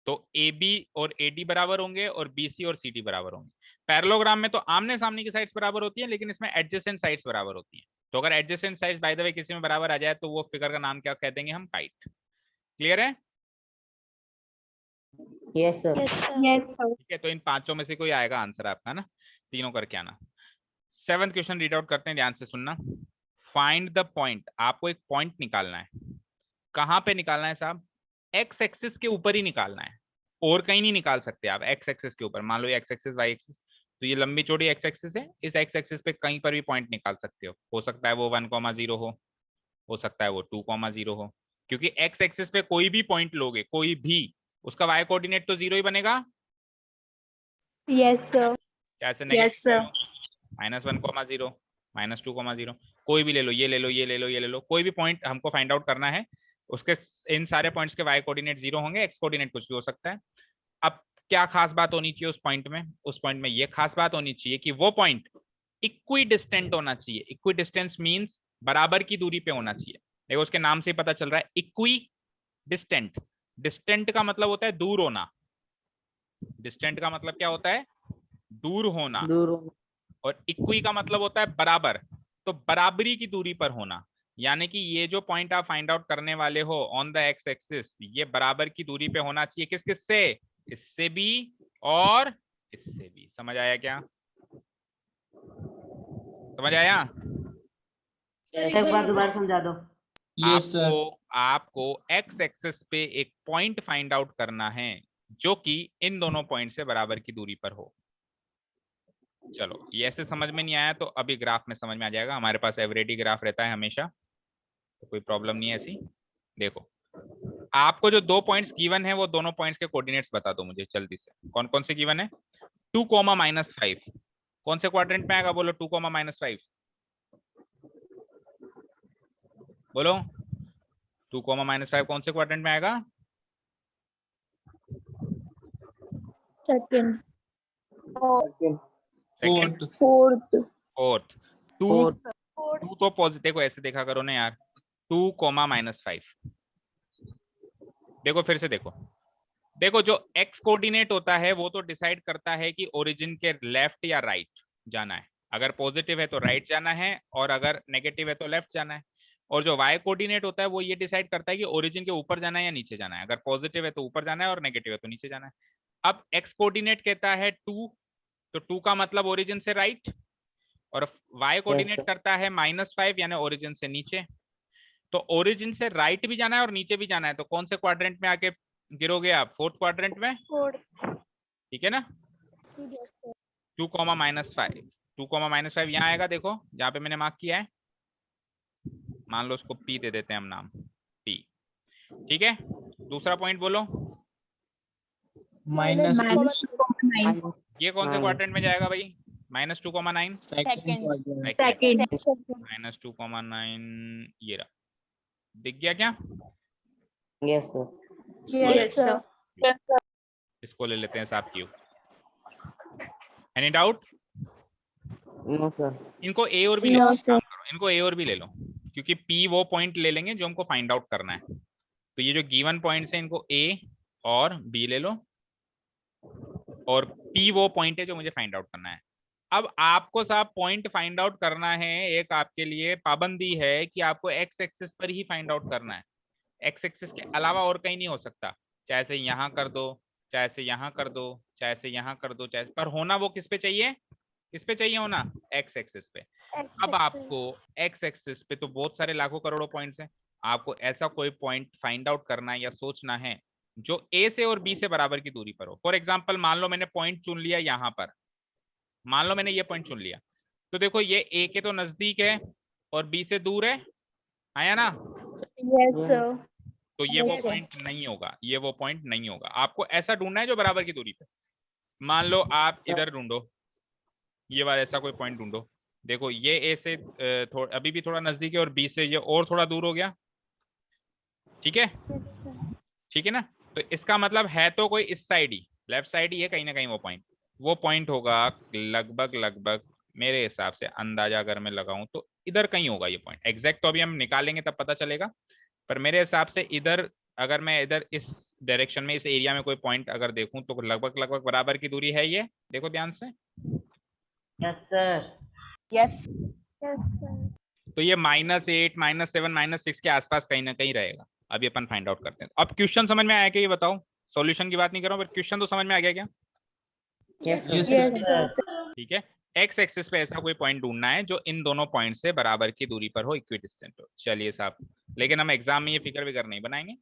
तो AB और AD बराबर होंगे और BC और CD बराबर होंगे। पैरेललोग्राम में तो आमने सामने की साइड्स बराबर होती हैं, लेकिन इसमें एडजेसेंट साइड्स बराबर होती हैं। तो अगर adjacent sides by the way किसी में बराबर आ जाए तो वो फिगर का नाम क्या कह देंगे हम? काइट। क्लियर है? Yes sir. ठीक है, तो इन पांचों में से कोई आएगा आंसर आपका ना, तीनों करके आना। 7th क्वेश्चन रीड आउट करते हैं, ध्यान से सुनना। फाइंड द पॉइंट, आपको एक पॉइंट निकालना है। कहां पे निकालना है साहब? एक्स एक्सिस के ऊपर ही निकालना है, और कहीं नहीं निकाल सकते आप एक्स एक्सिस के ऊपर। मान लो ये एक्स एक्सिस वाई एक्सिस, तो ये लंबी चौड़ी एक्स एक्सिस है, इस एक्स एक्सिस पे कहीं पर भी पॉइंट निकाल सकते हो सकता है वो 1,0 हो सकता है वो 2,0 हो, क्योंकि एक्स एक्सिस पे कोई भी पॉइंट लोगे, कोई भी, उसका वाई कोऑर्डिनेट तो 0 ही बनेगा। Yes sir. कैसे? Yes, sir. -1,0 -2,0, कोई भी ले लो, ये ले लो, ये ले लो, ये ले लो, कोई भी पॉइंट हमको फाइंड आउट करना है। उसके इन सारे पॉइंट्स के वाई कोऑर्डिनेट 0 होंगे, एक्स कोऑर्डिनेट कुछ भी हो सकता है। अब क्या खास बात होनी चाहिए उस पॉइंट में? उस पॉइंट में ये खास बात होनी चाहिए कि वो पॉइंट इक्वी डिस्टेंट होना चाहिए। इक्वी डिस्टेंस मीन्स बराबर की दूरी पे होना चाहिए। देखो उसके नाम से ही पता चल रहा है, इक्वी डिस्टेंट। डिस्टेंट का मतलब होता है दूर होना, डिस्टेंट का मतलब क्या होता है? दूर होना। दूर। और इक्वी का मतलब होता है बराबर, तो बराबरी की दूरी पर होना। यानी कि ये जो पॉइंट आप फाइंड आउट करने वाले हो ऑन द एक्स एक्सिस, ये बराबर की दूरी पे होना चाहिए। किस किस से? इससे भी और इससे भी। समझ आया क्या? समझ आया? एक बार दोबारा समझा दो। Yes sir. आपको एक्स एक्सिस पे एक पॉइंट फाइंड आउट करना है जो कि इन दोनों पॉइंट से बराबर की दूरी पर हो। चलो, ये ऐसे समझ में नहीं आया तो अभी ग्राफ में समझ में आ जाएगा। हमारे पास एवरेडी ग्राफ रहता है हमेशा, तो कोई प्रॉब्लम नहीं है ऐसी। देखो आपको जो दो पॉइंट्स गिवन है, वो दोनों पॉइंट्स के कोऑर्डिनेट्स बता दो मुझे जल्दी से। कौन कौन से गिवन है? 2, -5 कौन से क्वाड्रेंट में आएगा? बोलो 2, -5 बोलो। 2, -5 कौन से क्वाड्रेंट में आएगा? सेकंड। फोर्थ। फोर्थ। टू तो पॉजिटिव, देखो ऐसे देखा करो ना यार, 2, -5। देखो फिर से देखो, देखो जो एक्स कोऑर्डिनेट होता है वो तो डिसाइड करता है कि ओरिजिन के लेफ्ट या राइट जाना है। अगर पॉजिटिव है तो राइट जाना है, और अगर नेगेटिव है तो लेफ्ट जाना है। और जो वाई कोऑर्डिनेट होता है वो ये डिसाइड करता है कि ओरिजिन के ऊपर जाना है या नीचे जाना है। अगर पॉजिटिव है तो ऊपर जाना है और नेगेटिव है तो नीचे जाना है। अब एक्स कोऑर्डिनेट कहता है 2, तो 2 का मतलब ओरिजिन से राइट, और वाई कोऑर्डिनेट करता है -5 यानी ओरिजिन से नीचे। तो ओरिजिन से राइट भी जाना है और नीचे भी जाना है, तो कौन से क्वाड्रेंट में आके गिरोगे आप? फोर्थ क्वाड्रेंट में, ठीक है ना? 2, -5, 2, -5 यहाँ आएगा। देखो जहाँ पे मैंने मार्क किया है, मान लो उसको P दे देते हैं हम नाम, P, ठीक है। दूसरा पॉइंट बोलो, -2, ये कौन से क्वाड्रेंट में जाएगा भाई? -2,9 सेकंड। -2,9 ये रहा, दिख गया क्या? Yes sir. Yes sir. इसको ले लेते हैं साहब Q. Any doubt? No sir. इनको ए और बी ले लो, काम करो, इनको ए और बी ले लो, क्योंकि पी वो पॉइंट ले लेंगे जो हमको फाइंड आउट करना है। तो ये जो गिवन पॉइंट्स है इनको ए और बी ले लो, और पी वो पॉइंट है जो मुझे फाइंड आउट करना है। अब आपको साहब पॉइंट फाइंड आउट करना है, एक आपके लिए पाबंदी है कि आपको एक्स एक्सिस पर ही फाइंड आउट करना है। एक्स एक्सिस के अलावा और कहीं नहीं हो सकता। चाहे से यहाँ कर दो, चाहे से यहाँ कर दो, चाहे से यहाँ कर दो, चाहे, पर होना वो किस पे चाहिए? किस पे चाहिए होना? एक्स एक्सिस पे। अब आपको एक्स एक्सिस पे तो बहुत सारे लाखों करोड़ों पॉइंट्स हैं, आपको ऐसा कोई पॉइंट फाइंड आउट करना है या सोचना है जो ए से और बी से बराबर की दूरी पर हो। फॉर एग्जाम्पल मान लो मैंने पॉइंट चुन लिया यहाँ पर, मान लो मैंने ये पॉइंट चुन लिया, तो देखो ये ए के तो नजदीक है और बी से दूर है, आया ना? Yes sir. तो ये वो Yes, sir. पॉइंट नहीं होगा, ये वो पॉइंट नहीं होगा। आपको ऐसा ढूंढना है जो बराबर की दूरी पे। मान लो आप इधर ढूंढो, ये वाला ऐसा कोई पॉइंट ढूंढो। देखो ये ए से अभी भी थोड़ा नजदीक है और बी से ये और थोड़ा दूर हो गया। ठीक है, ठीक है ना। तो इसका मतलब है तो कोई इस साइड ही, लेफ्ट साइड ही है कहीं ना कहीं वो पॉइंट होगा लगभग लगभग, मेरे हिसाब से अंदाजा अगर मैं लगाऊं तो इधर कहीं होगा ये पॉइंट। एग्जैक्ट तो अभी हम निकालेंगे तब पता चलेगा, पर मेरे हिसाब से इधर, अगर मैं इधर इस डायरेक्शन में इस एरिया में कोई पॉइंट अगर देखूं तो लगभग लगभग बराबर की दूरी है ये। देखो ध्यान से। Yes sir. Yes. तो ये -8 -7 -6 के आसपास कहीं ना कहीं रहेगा। अभी अपन फाइंड आउट करते हैं। अब क्वेश्चन समझ में आया क्या, ये बताओ। सॉल्यूशन की बात नहीं कर रहा हूं, पर क्वेश्चन तो समझ में आ गया क्या? Yes Yes, sir. ठीक है, एक्स एक्सिस पे ऐसा कोई पॉइंट ढूंढना है जो इन दोनों पॉइंट से बराबर की दूरी पर हो, इक्विडिस्टेंट हो। चलिए साहब, लेकिन हम एग्जाम में ये फिगर विगर नहीं बनाएंगे।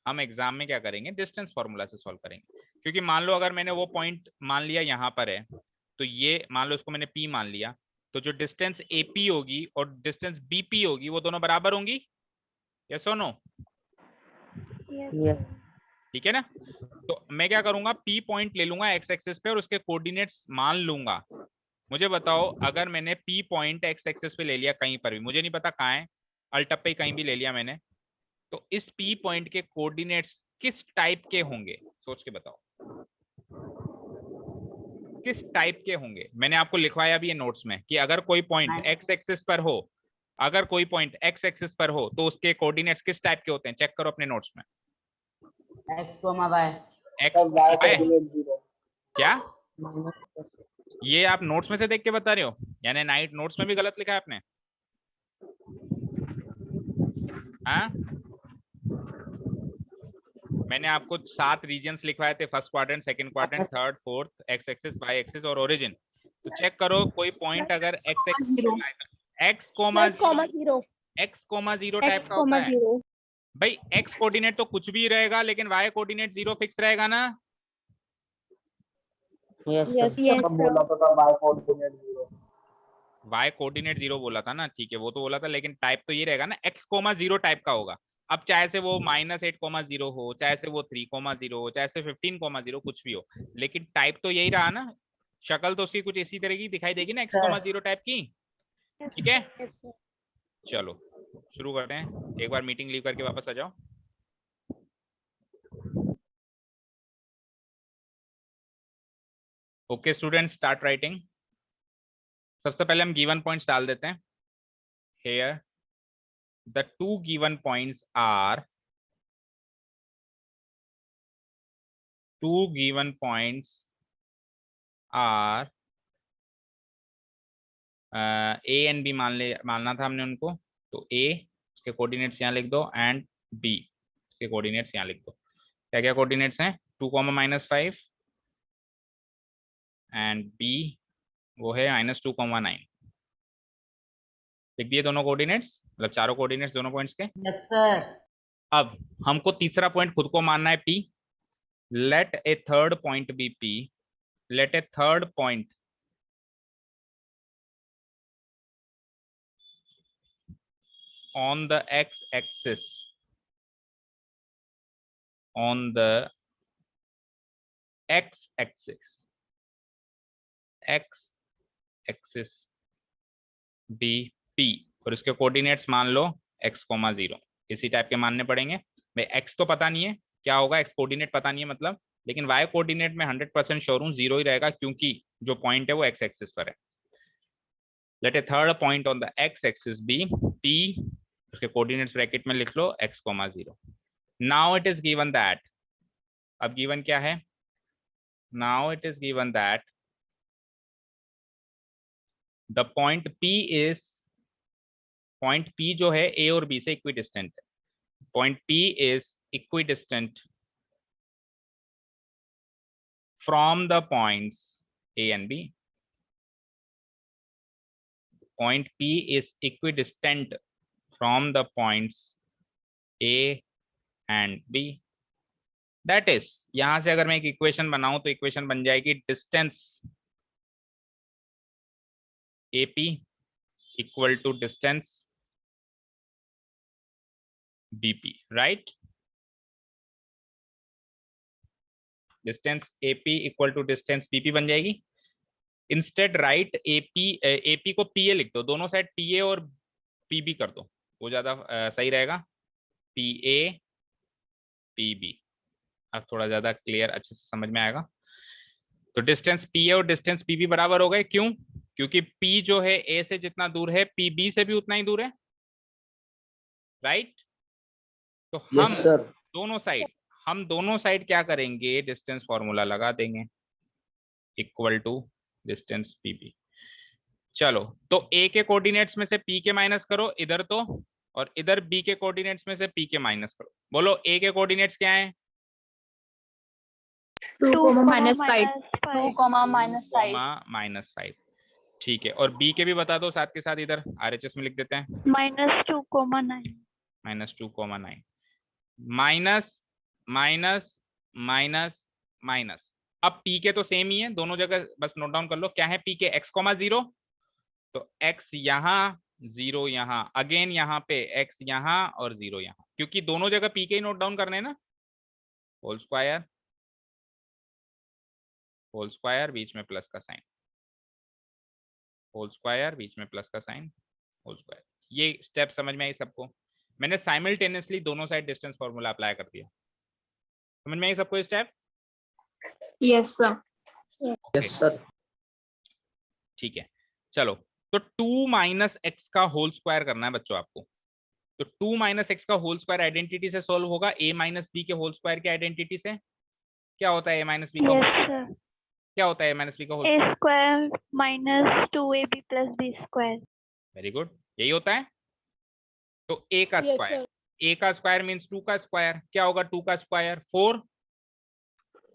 हम एग्जाम में क्या करेंगे, डिस्टेंस फॉर्मूला से सॉल्व करेंगे। क्योंकि मान लो अगर मैंने वो पॉइंट मान लिया यहाँ पर है, तो ये मान लो इसको मैंने पी मान लिया, तो जो डिस्टेंस एपी होगी और डिस्टेंस बीपी होगी वो दोनों बराबर होंगी। यस और नो? यस ठीक है ना। तो मैं क्या करूंगा, पी पॉइंट ले लूंगा एक्स एक्सिस पे और उसके कोऑर्डिनेट्स मान लूंगा। मुझे बताओ, अगर मैंने पी पॉइंट एक्स एक्सिस पे ले लिया कहीं पर भी, मुझे नहीं पता कहाँ है, अल्टप पे कहीं भी ले लिया मैंने, तो इस पी पॉइंट के कोऑर्डिनेट्स किस टाइप के होंगे, सोच के बताओ किस टाइप के होंगे। मैंने आपको लिखवाया भी है नोट्स में कि अगर कोई पॉइंट एक्स एक्सिस पर हो, अगर कोई पॉइंट एक्स एक्सिस पर हो तो उसके कोऑर्डिनेट्स किस टाइप के होते हैं, चेक करो अपने नोट्स में। X comma Y. एक्स क्या, ये आप नोट्स में से देख के बता रहे हो, यानी नाइट नोट्स में भी गलत लिखा है आपने? हाँ, मैंने आपको 7 रीजन्स लिखवाए थे, first quadrant, second quadrant, third, fourth, X axis, Y axis और ओरिजिन। तो चेक करो कोई पॉइंट अगर X axis X comma +0 X comma 0 type का होता है भाई। एक्स कोऑर्डिनेट तो कुछ भी रहेगा, लेकिन वाई कोऑर्डिनेट 0 फिक्स रहेगा ना। Yes sir. वाई कोऑर्डिनेट 0 बोला था ना, ठीक है वो तो बोला था, लेकिन टाइप तो ये रहेगा ना, एक्स कोमा 0 टाइप का होगा। अब चाहे से वो -8,0 हो, चाहे से वो 3,0 हो, चाहे से 15,0 कुछ भी हो, लेकिन टाइप तो यही रहा ना। शक्ल तो उसकी कुछ इसी तरह की दिखाई देगी ना, एक्स कोमा 0 टाइप की। ठीक है, चलो शुरू करते हैं। एक बार मीटिंग लीव करके वापस आ जाओ। Okay student, start writing. सबसे पहले हम गिवन पॉइंट्स डाल देते हैं। Here the 2 given points are, 2 given points are A and B मानना था हमने उनको। तो ए उसके कोऑर्डिनेट्स यहाँ लिख दो एंड बी उसके कोऑर्डिनेट्स यहाँ लिख दो। क्या क्या कोऑर्डिनेट्स हैं, 2, -5 एंड बी वो है -2, 9। लिख दिए दोनों कोऑर्डिनेट्स, मतलब चारों कोऑर्डिनेट्स दोनों पॉइंट्स के। Yes sir. अब हमको तीसरा पॉइंट खुद को मानना है P. Let a third point be P, let a third point on the x-axis, on the x-axis, x-axis bp और इसके कोऑर्डिनेट्स मान लो x, 0। इसी टाइप के मानने पड़ेंगे भाई। x तो पता नहीं है क्या होगा, x कोऑर्डिनेट पता नहीं है मतलब, लेकिन y कोऑर्डिनेट में 100% श्योर हूं 0 ही रहेगा, क्योंकि जो पॉइंट है वो x एक्सिस पर है। Let a third point on the x axis be p, उसके कोऑर्डिनेट्स ब्रैकेट में लिख लो x, 0। Now it is given that, अब गिवन क्या है, now it is given that the point P is, point P जो है A और B से इक्विडिस्टेंट है। Point P is equidistant from the points A and B। Point P is equidistant from the points A and B। That is, यहां से अगर मैं एक इक्वेशन बनाऊं तो इक्वेशन बन जाएगी distance AP equal to distance BP, right. Distance AP equal to distance PP बन जाएगी। इंस्टेड राइट एपी को पीए लिख दो, दोनों साइड पीए और पीबी कर दो, वो ज्यादा सही रहेगा। पीए पीबी, अब थोड़ा ज्यादा क्लियर अच्छे से समझ में आएगा। तो डिस्टेंस पीए और डिस्टेंस पीबी बराबर हो गए, क्यों? क्योंकि पी जो है ए से जितना दूर है पीबी से भी उतना ही दूर है, राइट? तो हम दोनों साइड क्या करेंगे, डिस्टेंस फॉर्मूला लगा देंगे इक्वल टू डिस्टेंस पीबी। चलो, तो ए के कोऑर्डिनेट्स में से पी के माइनस करो इधर तो, और इधर बी के कोऑर्डिनेट्स में से पी के माइनस करो। बोलो ए के कोऑर्डिनेट्स क्या है? 2, -5. 2, ठीक है। और बी के भी बता दो साथ के साथ, इधर आरएचएस में लिख देते हैं। -2, -9. -2, माइनस माइनस माइनस माइनस। अब पी के तो सेम ही है दोनों जगह, बस नोट डाउन कर लो क्या है पी के। x, 0, तो x यहाँ 0 यहाँ, अगेन यहाँ पे x यहाँ और 0 यहाँ, क्योंकि दोनों जगह पी के ही नोट डाउन करने हैं ना। होल स्क्वायर बीच में प्लस का साइन, होल स्क्वायर बीच में प्लस का साइन, होल स्क्वायर। ये स्टेप समझ में आई सबको? मैंने साइमल्टेनियसली दोनों साइड डिस्टेंस फॉर्मूला अप्लाई कर दिया। समझ में आई सबको ये step? Yes, sir. Yes sir. ठीक है, चलो। तो 2 - x का होल स्क्वायर करना है बच्चों आपको। तो 2 - x का होल स्क्वायर आइडेंटिटी से सॉल्व होगा, a - b के होल स्क्वायर की आइडेंटिटी से। क्या होता है a - b का? Yes, sir. क्या होता है a - b का whole A square? square -2ab plus b square. Very good, यही होता है। तो a का Yes, स्क्वायर, sir. a का स्क्वायर मींस 2 का स्क्वायर। क्या होगा 2 का स्क्वायर? 4।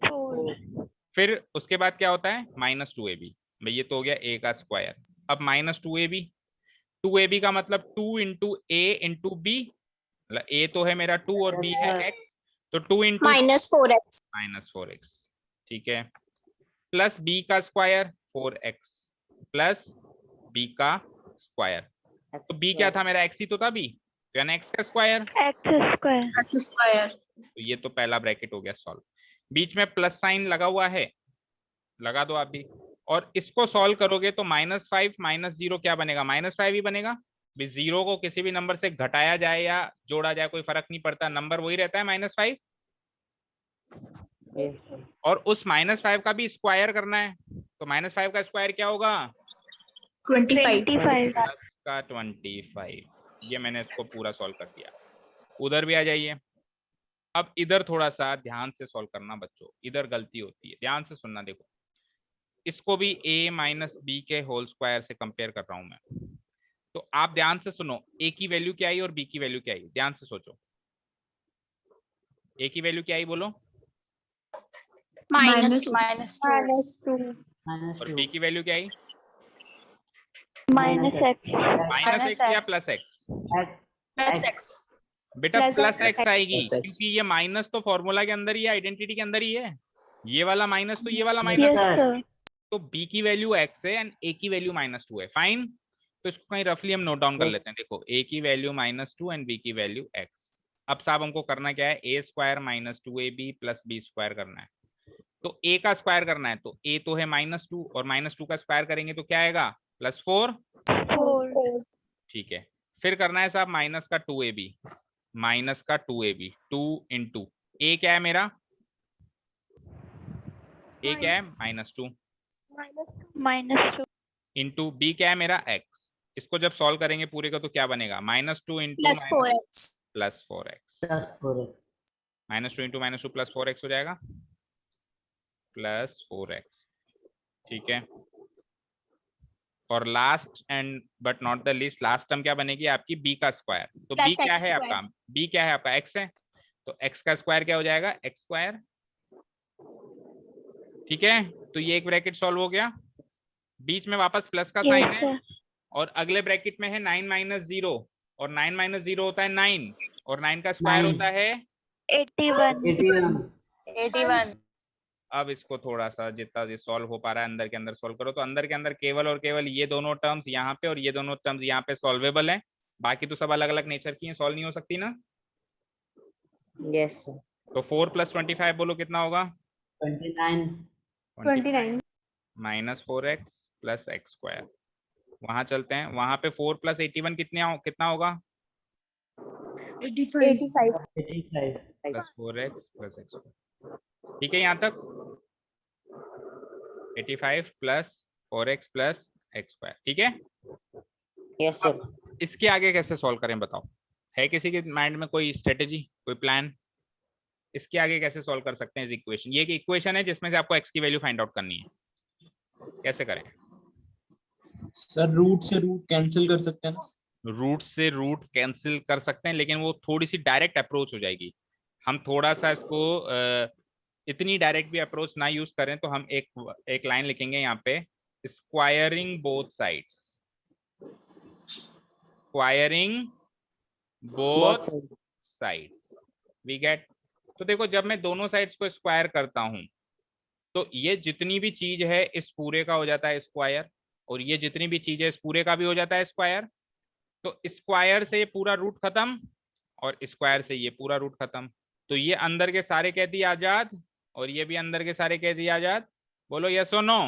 4. फिर उसके बाद क्या होता है -2ab। भाई ये तो हो गया a का स्क्वायर। अब -2ab, 2ab का मतलब 2 × a × b, मतलब a तो है मेरा 2 और b है x, तो 2 × -4x. -4x, ठीक है। प्लस b का स्क्वायर 4x प्लस b का स्क्वायर। तो b क्या था मेरा? x ही तो था b, तो यानी x का स्क्वायर। x square. तो ये तो पहला ब्रैकेट हो गया सॉल्व। बीच में प्लस साइन लगा हुआ है, लगा दो आप भी। और इसको सॉल्व करोगे तो -5 - 0 क्या बनेगा? -5 ही बनेगा। 0 को किसी भी नंबर से घटाया जाए या जोड़ा जाए कोई फर्क नहीं पड़ता, नंबर वही रहता है -5। Yes, sir. और उस -5 का भी स्क्वायर करना है, तो -5 का स्क्वायर क्या होगा? 25. 25. प्लस का 25। ये मैंने इसको पूरा सॉल्व कर दिया। उधर भी आ जाइए। अब इधर थोड़ा सा ध्यान से सॉल्व करना बच्चों, इधर गलती होती है, ध्यान से सुनना। देखो, इसको भी a - b के होल स्क्वायर से कंपेयर कर रहा हूं मैं। तो आप ध्यान से सुनो, a की वैल्यू क्या आई और b की वैल्यू क्या आई, ध्यान से सोचो। a की वैल्यू क्या आई बोलो? -2. -2. -2. और b की वैल्यू क्या आई? -x. -x या +x? X. +x. बेटा +x आएगी, +x. क्योंकि ये माइनस तो फॉर्मूला के अंदर ही है, आइडेंटिटी के अंदर ही है। ये वाला माइनस तो ये वाला माइनस। Yes, sir. तो b की वैल्यू x है एंड a की वैल्यू -2 है। फाइन, तो इसको कहीं रफली हम नोट डाउन कर लेते हैं। देखो, a की वैल्यू -2 एंड b की वैल्यू x। अब साहब हमको करना क्या है? a² - 2ab + b स्क्वायर करना है। तो a का स्क्वायर करना है, तो a तो है -2 और -2 का स्क्वायर करेंगे तो क्या आएगा? +4। 4. ठीक है, फिर करना है साहब माइनस का 2ab, 2 × a क्या है मेरा? a क्या है? -2 -2. इंटू b क्या है मेरा? x। इसको जब सॉल्व करेंगे पूरे का तो क्या बनेगा? -2 × +4x. +4x, +4x. -2 × -2 +4x हो जाएगा, +4x। ठीक है। और last and but not the least, last term क्या बनेगी आपकी? b का स्क्वायर। तो b क्या है आपका? b क्या है आपका? x है, तो x का स्क्वायर क्या हो जाएगा? x²। ठीक है, तो ये एक ब्रैकेट सॉल्व हो गया। बीच में वापस प्लस का साइन Yes, है, sir. और अगले ब्रैकेट में है 9 - 0, और 9 - 0 होता है 9, और 9 का स्क्वायर 9. होता है। 81. 81. अब इसको थोड़ा सा जितना ये सॉल्व हो पा रहा है अंदर के अंदर सॉल्व करो। तो अंदर के अंदर केवल और केवल ये दोनों टर्म्स यहाँ पे और ये दोनों टर्म्स यहाँ पे सॉल्वेबल है, बाकी तो सब अलग अलग नेचर की हैं, सॉल्व नहीं हो सकती ना। Yes, sir. तो 4 + 25 बोलो कितना होगा? 29. 29. Minus 4x plus x square. वहां चलते हैं, वहां पे 4 प्लस 81 कितना होगा? 85. 85. Plus 4x plus x square. ठीक है, यहाँ तक 85 plus 4x plus x square. ठीक है, Yes, sir. अब इसके आगे कैसे सॉल्व करें बताओ? है किसी के माइंड में कोई स्ट्रेटेजी, कोई प्लान? इसके आगे कैसे सॉल्व कर सकते हैं इस इक्वेशन? ये एक इक्वेशन है जिसमें से आपको x की वैल्यू फाइंड आउट करनी है। कैसे करें? सर रूट से रूट कैंसिल कर सकते हैं ना? रूट से रूट कैंसिल कर सकते हैं, लेकिन वो थोड़ी सी डायरेक्ट अप्रोच हो जाएगी। हम थोड़ा सा इसको इतनी डायरेक्ट भी अप्रोच ना यूज करें, तो हम एक लाइन लिखेंगे यहाँ पे, squaring both sides. Squaring both sides, we get. तो देखो, जब मैं दोनों साइड्स को स्क्वायर करता हूं, तो ये जितनी भी चीज है इस पूरे का हो जाता है स्क्वायर, और ये जितनी भी चीज है इस पूरे का भी हो जाता है स्क्वायर। तो स्क्वायर से ये पूरा रूट खत्म, और स्क्वायर से ये पूरा रूट खत्म। तो ये अंदर के सारे कैदी आजाद, और ये भी अंदर के सारे कैदी आजाद। बोलो यस और नो?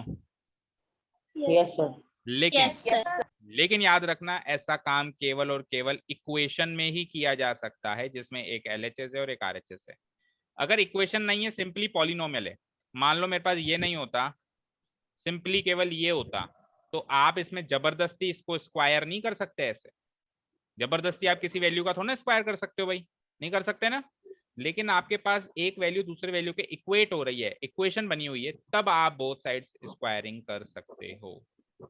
Yes, sir. लेकिन Yes, sir. लेकिन याद रखना, ऐसा काम केवल और केवल इक्वेशन में ही किया जा सकता है जिसमें एक LHS है और एक RHS है। अगर इक्वेशन नहीं है, सिंपली पॉलिनोमियल है, मान लो मेरे पास ये नहीं होता, सिंपली केवल ये होता, तो आप इसमें जबरदस्ती इसको स्क्वायर नहीं कर सकते। ऐसे जबरदस्ती आप किसी वैल्यू का थोड़ा ना स्क्वायर कर सकते हो भाई, नहीं कर सकते ना। लेकिन आपके पास एक वैल्यू दूसरे वैल्यू के इक्वेट हो रही है, इक्वेशन बनी हुई है, तब आप बोथ साइड्स स्क्वायरिंग कर सकते हो।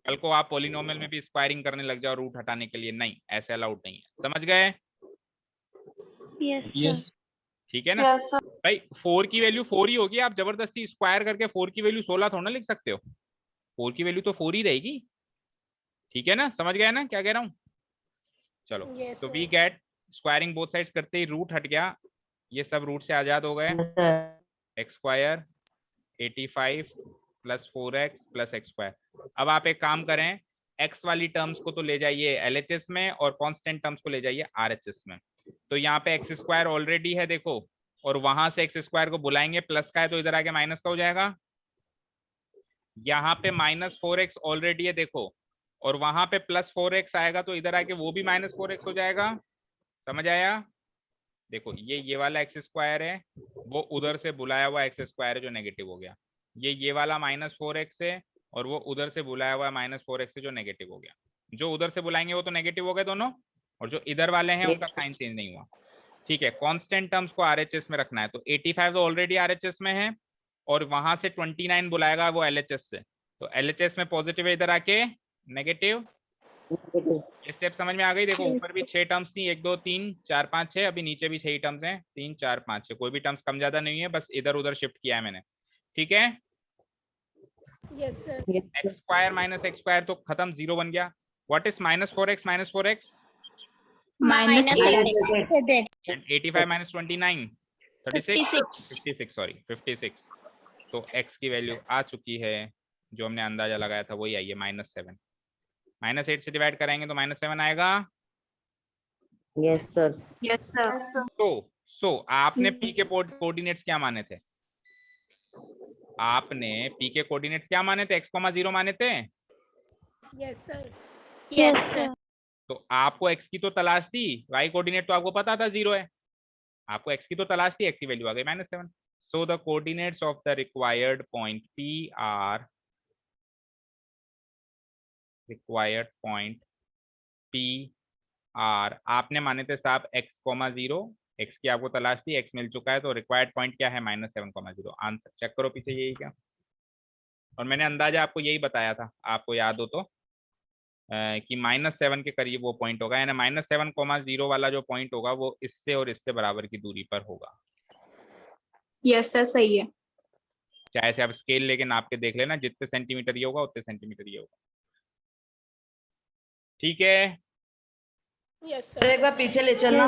कल को आप पॉलिनोमियल में भी स्क्वायरिंग करने लग जाओ रूट हटाने के लिए, नहीं, ऐसे अलाउड नहीं है। समझ गए? Yes, sir. यस ठीक है ना भाई? 4 की वैल्यू 4 ही होगी, आप जबरदस्ती स्क्वायर करके 4 की वैल्यू 16 थोड़ा ना लिख सकते हो। 4 की वैल्यू तो 4 ही रहेगी। ठीक है ना, समझ गए ना क्या कह रहा हूँ? चलो, Yes, तो sir. We get squaring both sides करते ही रूट हट गया, ये सब रूट से आजाद हो गए। Yes, sir. X square 85 plus 4x plus x square. अब आप एक काम करें, x वाली टर्म्स को तो ले जाइए LHS में, और कांस्टेंट टर्म्स को ले जाइए RHS में। तो यहाँ पे एक्स स्क्वायर ऑलरेडी है देखो, और वहां से एक्स स्क्वायर को बुलाएंगे, प्लस का है तो इधर आके माइनस का हो जाएगा। यहाँ पे माइनस 4x ऑलरेडी है देखो, और वहां पे प्लस 4x आएगा, तो इधर आके वो भी माइनस 4x हो जाएगा। समझ आया? देखो, ये वाला एक्स स्क्वायर है, वो उधर से बुलाया हुआ एक्स स्क्वायर है जो नेगेटिव हो गया। ये वाला माइनस 4x है, और वो उधर से बुलाया हुआ माइनस 4x है जो नेगेटिव हो गया। जो उधर से बुलाएंगे वो तो नेगेटिव हो गए दोनों, और जो इधर वाले हैं उनका साइन चेंज नहीं हुआ। ठीक है, कांस्टेंट टर्म्स को RHS में रखना है, तो 85 तो ऑलरेडी RHS में है, और वहां से 29 बुलाएगा वो LHS से, तो LHS में पॉजिटिव है, इधर आके नेगेटिव। ये स्टेप समझ में आ गई? देखो, ऊपर भी 6 टर्म्स थी, 1 2 3 4 5 6, अभी नीचे भी 6 टर्म्स हैं, 3 4 5 6, कोई भी टर्म्स कम ज्यादा नहीं है, बस इधर उधर शिफ्ट किया है मैंने। ठीक है, Yes, sir. X square minus x square तो खत्म, 0 बन गया। What is minus 4x minus 4x? Minus 8x. And 85 minus 29 36 56 sorry 56। तो x की वैल्यू आ चुकी है, जो हमने अंदाजा लगाया था वही आई है, -7। -8 से डिवाइड कराएंगे तो -7 आएगा। Yes, sir. Yes, sir. सो आपने p के कोऑर्डिनेट्स क्या माने थे? आपने p के कोऑर्डिनेट्स क्या माने थे? x, 0 माने थे। Yes, sir. Yes, sir. तो आपको x की तो तलाश थी, y कोऑर्डिनेट तो आपको पता था 0 है, आपको x की तो तलाश थी, x की वैल्यू आ गई -7। So the coordinates of the required point p are, required point p are, आपने माने थे साहब x, 0, x की आपको तलाश थी, x मिल चुका है, तो रिक्वायर्ड पॉइंट क्या है? -7, 0। आंसर चेक करो पीछे, यही क्या? और मैंने अंदाजा आपको यही बताया था, आपको याद हो तो, कि -7 के करीब वो पॉइंट होगा, यानी -7, 0 वाला जो पॉइंट होगा वो इससे और इससे बराबर की दूरी पर होगा। Yes, sir. सही है। चाहे से आप स्केल लेके नाप के देख लेना, जितने सेंटीमीटर ये होगा उतने सेंटीमीटर ये होगा। ठीक है, Yes, सर sir. एक बार पीछे ले चलना।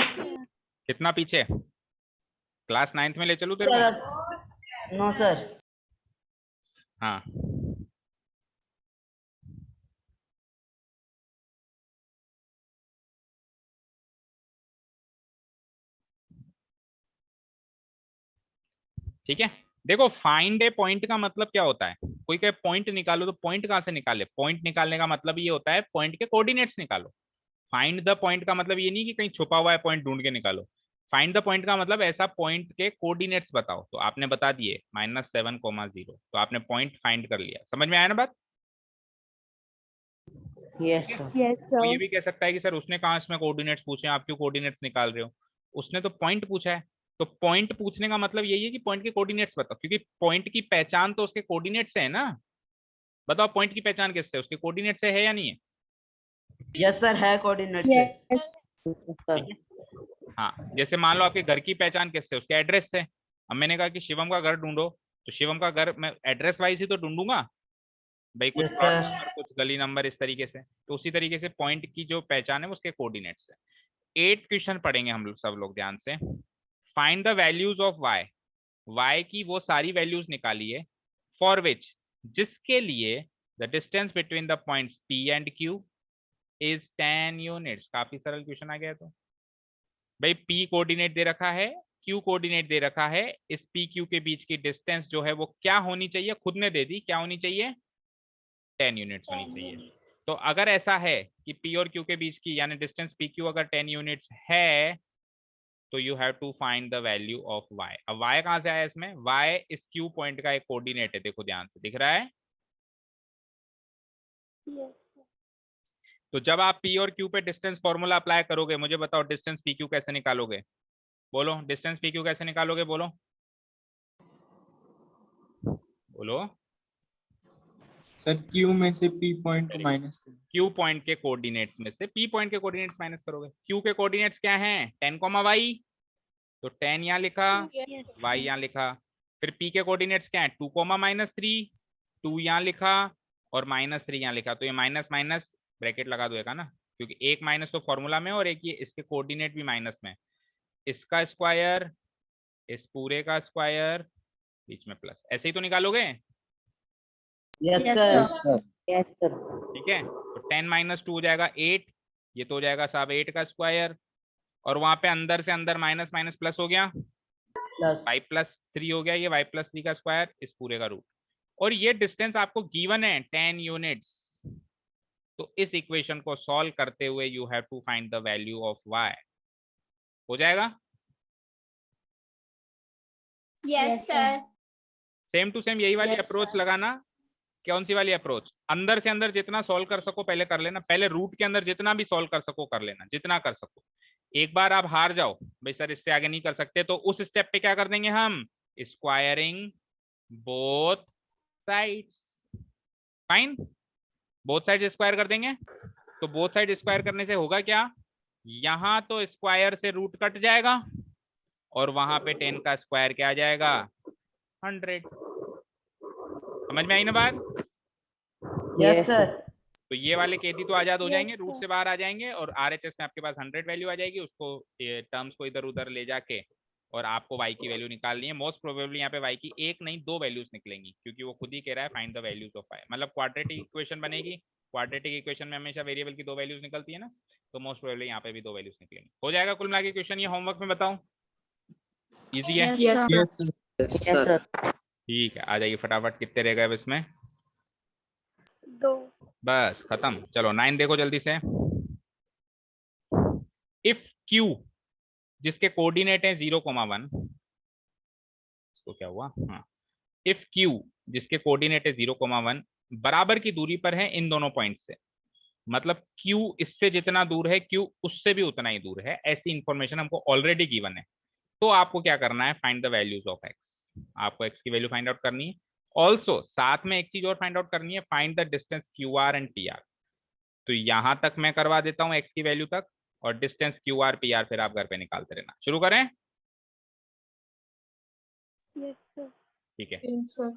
कितना पीछे? क्लास 9th में ले चलूं तेरे को? No sir. हाँ, ठीक है। देखो फाइंड ए पॉइंट का मतलब क्या होता है, कोई कहे पॉइंट निकालो तो पॉइंट कहाँ से निकाले, पॉइंट निकालने का मतलब ये होता है पॉइंट के कोऑर्डिनेट्स निकालो। फाइंड द पॉइंट का मतलब ये नहीं कि कहीं छुपा हुआ है पॉइंट ढूंढ के निकालो। फाइंड द पॉइंट का मतलब ऐसा पॉइंट के कोऑर्डिनेट्स बताओ। तो आपने बता दिए -7,0, तो आपने पॉइंट फाइंड कर लिया। समझ में आया ना बात? Yes, sir. Yes, वो ये sir. भी कह सकता है कि सर उसने कहाँ इसमें कोऑर्डिनेट्स पूछे, आप क्यों कोऑर्डिनेट्स निकाल रहे हो, उसने तो पॉइंट पूछा है। तो पॉइंट पूछने का मतलब यही है कि पॉइंट के कोऑर्डिनेट्स बताओ, क्योंकि पॉइंट की पहचान तो उसके कोऑर्डिनेट से है ना। बताओ पॉइंट की पहचान किससे, उसके कोऑर्डिनेट से है या नहीं है? यस सर है कोऑर्डिनेट से। Yes. Sir. ठीक है। हाँ, जैसे मान लो आपके घर की पहचान किससे, उसके एड्रेस से। अब मैंने कहा कि शिवम का घर ढूंढो, तो शिवम का घर मैं एड्रेस वाइज ही तो ढूंढूंगा भाई, कुछ यस प्लॉट सर। नंबर, कुछ गली नंबर, इस तरीके से। तो उसी तरीके से पॉइंट की जो पहचान है वो उसके कोऑर्डिनेट्स है। 8 क्वेश्चन पढ़ेंगे हम लोग, सब लोग ध्यान से। Find the values of y, y की वो सारी वैल्यूज निकालिए फॉर विच, जिसके लिए the distance between the points P and Q is 10 units. काफी सरल क्वेश्चन आ गया। तो भाई पी कोऑर्डिनेट दे रखा है, क्यू कोऑर्डिनेट दे रखा है, इस पी क्यू के बीच की डिस्टेंस जो है वो क्या होनी चाहिए, खुद ने दे दी, क्या होनी चाहिए, 10 यूनिट्स होनी चाहिए। तो अगर ऐसा है कि पी और क्यू के बीच की यानी डिस्टेंस पी क्यू अगर 10 यूनिट्स है, तो you have to find the value of y। अब y कहां से आया इसमें, y इस क्यू पॉइंट का एक कोऑर्डिनेट है, देखो ध्यान से दिख रहा है। Yes. तो जब आप p और q पे डिस्टेंस फॉर्मूला अप्लाई करोगे, मुझे बताओ डिस्टेंस पी क्यू कैसे निकालोगे, बोलो डिस्टेंस पी क्यू कैसे निकालोगे, बोलो बोलो। सर क्यू में से पी पॉइंट को माइनस कर। क्यू पॉइंट के कोऑर्डिनेट्स में से p पॉइंट के कोऑर्डिनेट्स माइनस करोगे। q के कोऑर्डिनेट्स क्या हैं, 10, y, तो 10 यहाँ लिखा, Yes. y यहाँ लिखा। फिर p के कोऑर्डिनेट्स क्या है, 2, -3, 2 यहाँ लिखा और -3 यहाँ लिखा। तो ये माइनस माइनस ब्रैकेट लगा देगा ना, क्योंकि एक माइनस तो फॉर्मूला में और एक ये इसके कोऑर्डिनेट भी माइनस में। इसका स्क्वायर, इस पूरे का स्क्वायर, बीच में प्लस, ऐसे ही तो निकालोगे। Yes Yes, sir. sir. Yes, sir. ठीक है, तो 10 - 2 हो जाएगा 8, ये तो हो जाएगा साहब 8 का स्क्वायर, और वहां पे अंदर से अंदर माइनस माइनस प्लस हो गया, प्लस y+3 हो गया, ये y+3 का स्क्वायर, इस पूरे का रूट। और ये डिस्टेंस आपको गिवन है 10 यूनिट्स। तो इस इक्वेशन को सॉल्व करते हुए you have to find the value of y। हो जाएगा। Yes sir. Same to same यही वाली Yes, अप्रोच sir. लगाना। कौन सी वाली अप्रोच, अंदर से अंदर जितना सॉल्व कर सको पहले कर लेना, पहले रूट के अंदर जितना भी सॉल्व कर सको कर लेना, जितना कर सको। एक बार आप हार जाओ भाई सर इससे आगे नहीं कर सकते, तो उस स्टेप पे क्या कर देंगे हम, squaring both sides. Fine, both side square कर देंगे। तो बोथ साइड स्क्वायर करने से होगा क्या, यहां तो स्क्वायर से रूट कट जाएगा और वहां पे 10 का स्क्वायर क्या आ जाएगा, 100। समझ में आई ना बात? Yes Yes, sir. तो ये वाले केदी तो आजाद हो Yes, जाएंगे, रूट sir. से बाहर आ जाएंगे, और आरएचएस में आपके पास 100 वैल्यू आ जाएगी। उसको टर्म्स को इधर उधर ले जाके और आपको y की वैल्यू निकालनी है। मोस्ट प्रोबेबली यहाँ पे y की एक नहीं 2 वैल्यूज निकलेंगी, क्योंकि वो खुद ही कह रहा है find the values of y। मतलब क्वाड्रेटिक इक्वेशन बनेगी, क्वाड्रेटिक इक्वेशन में हमेशा वेरिएबल की 2 वैल्यूज निकलती है ना, तो मोस्ट प्रोबेबली यहाँ पे भी 2 वैल्यूज निकलेंगी। हो जाएगा कुल मिला के क्वेश्चन, ये होमवर्क में बताओ, इजी है। Yes, sir. Yes sir. yes, sir. ठीक है, आ जाइए फटाफट, कितने रह गए अब इसमें, 2. बस खत्म। चलो 9 देखो जल्दी से। इफ q जिसके कोऑर्डिनेट है 0,1, इसको क्या हुआ, हाँ, इफ q जिसके कोऑर्डिनेट है 0,1 बराबर की दूरी पर है इन दोनों पॉइंट से, मतलब q इससे जितना दूर है q उससे भी उतना ही दूर है, ऐसी इंफॉर्मेशन हमको ऑलरेडी गिवन है। तो आपको क्या करना है, find the values of x। आपको x की वैल्यू फाइंड आउट करनी है। ऑल्सो साथ में एक चीज और फाइंड आउट करनी है, find the distance QR and PR। तो यहां तक मैं करवा देता हूं x की वैल्यू तक, और डिस्टेंस QR PR फिर आप घर पे निकालते रहना। शुरू करें? Yes, sir. ठीक है, Yes, sir.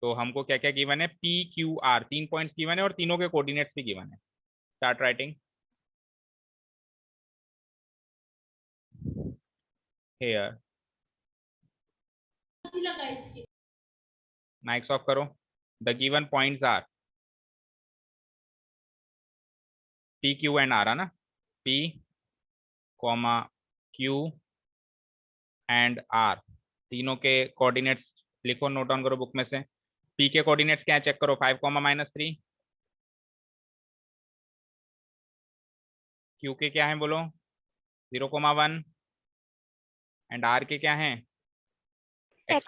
तो हमको क्या क्या गिवन है, PQR 3 पॉइंट्स गिवन है और तीनों के कोऑर्डिनेट्स भी गिवन है। Start writing here. Mics off करो। The given points are P Q and R है ना, P, Q एंड R, तीनों के कोऑर्डिनेट्स लिखो, नोट डाउन करो बुक में से। पी के कोऑर्डिनेट्स क्या है चेक करो, 5 -3। क्यू के क्या है बोलो, 0, 1। एंड आर के क्या है, X,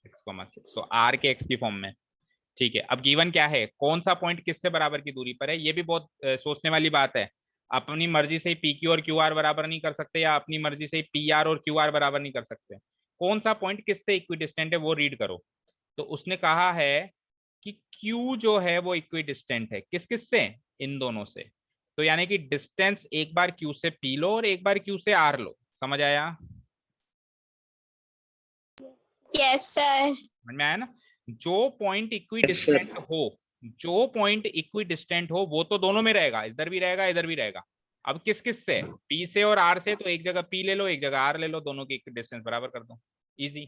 x,6। तो आर के x की फॉर्म में, ठीक है। अब गिवन क्या है, कौन सा पॉइंट किससे बराबर की दूरी पर है, ये भी बहुत सोचने वाली बात है। अपनी मर्जी से ही पी क्यू और क्यू आर बराबर नहीं कर सकते, या अपनी मर्जी से ही पी आर और क्यू आर बराबर नहीं कर सकते। कौन सा पॉइंट किससे इक्विडिस्टेंट है वो रीड करो। तो उसने कहा है कि Q जो है वो इक्विडिस्टेंट है किस किस से, इन दोनों से। तो यानी कि डिस्टेंस एक बार Q से P लो और एक बार Q से R लो। समझ आया? Yes sir. समझ में आया ना? जो पॉइंट इक्विडिस्टेंट हो, जो पॉइंट इक्विडिस्टेंट हो वो तो दोनों में रहेगा, इधर भी रहेगा इधर भी रहेगा। अब किस किस से, P से और R से, तो एक जगह P ले लो एक जगह R ले लो, दोनों की डिस्टेंस बराबर कर दो, इजी।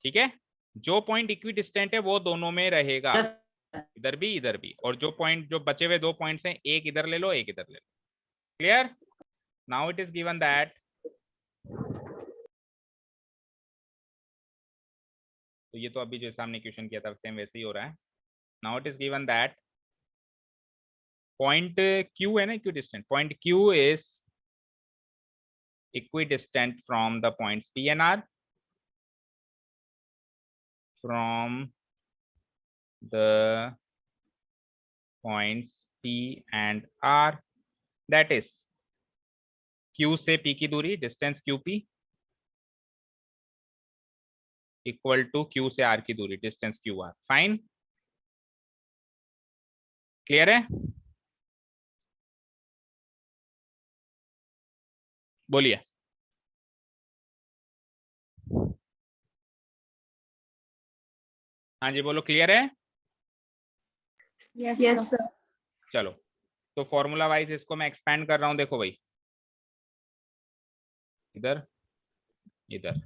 ठीक है, जो पॉइंट इक्विडिस्टेंट है वो दोनों में रहेगा, इधर भी। और जो पॉइंट, जो बचे हुए 2 पॉइंट्स हैं, एक इधर ले लो एक इधर ले लो। Clear? Now it is given that, तो ये तो अभी जो सामने क्वेश्चन किया था सेम वैसे ही हो रहा है। Now it is given that point Q है ना equidistant, point Q is equidistant from the points P and R, from the points P and R, that is Q से P की दूरी, distance QP, equal to Q से R की दूरी, distance QR। Fine, clear है? बोलिए। हाँ जी बोलो, क्लियर है? yes sir, चलो, तो फॉर्मूला वाइज इसको मैं एक्सपेंड कर रहा हूं। देखो भाई, इधर इधर,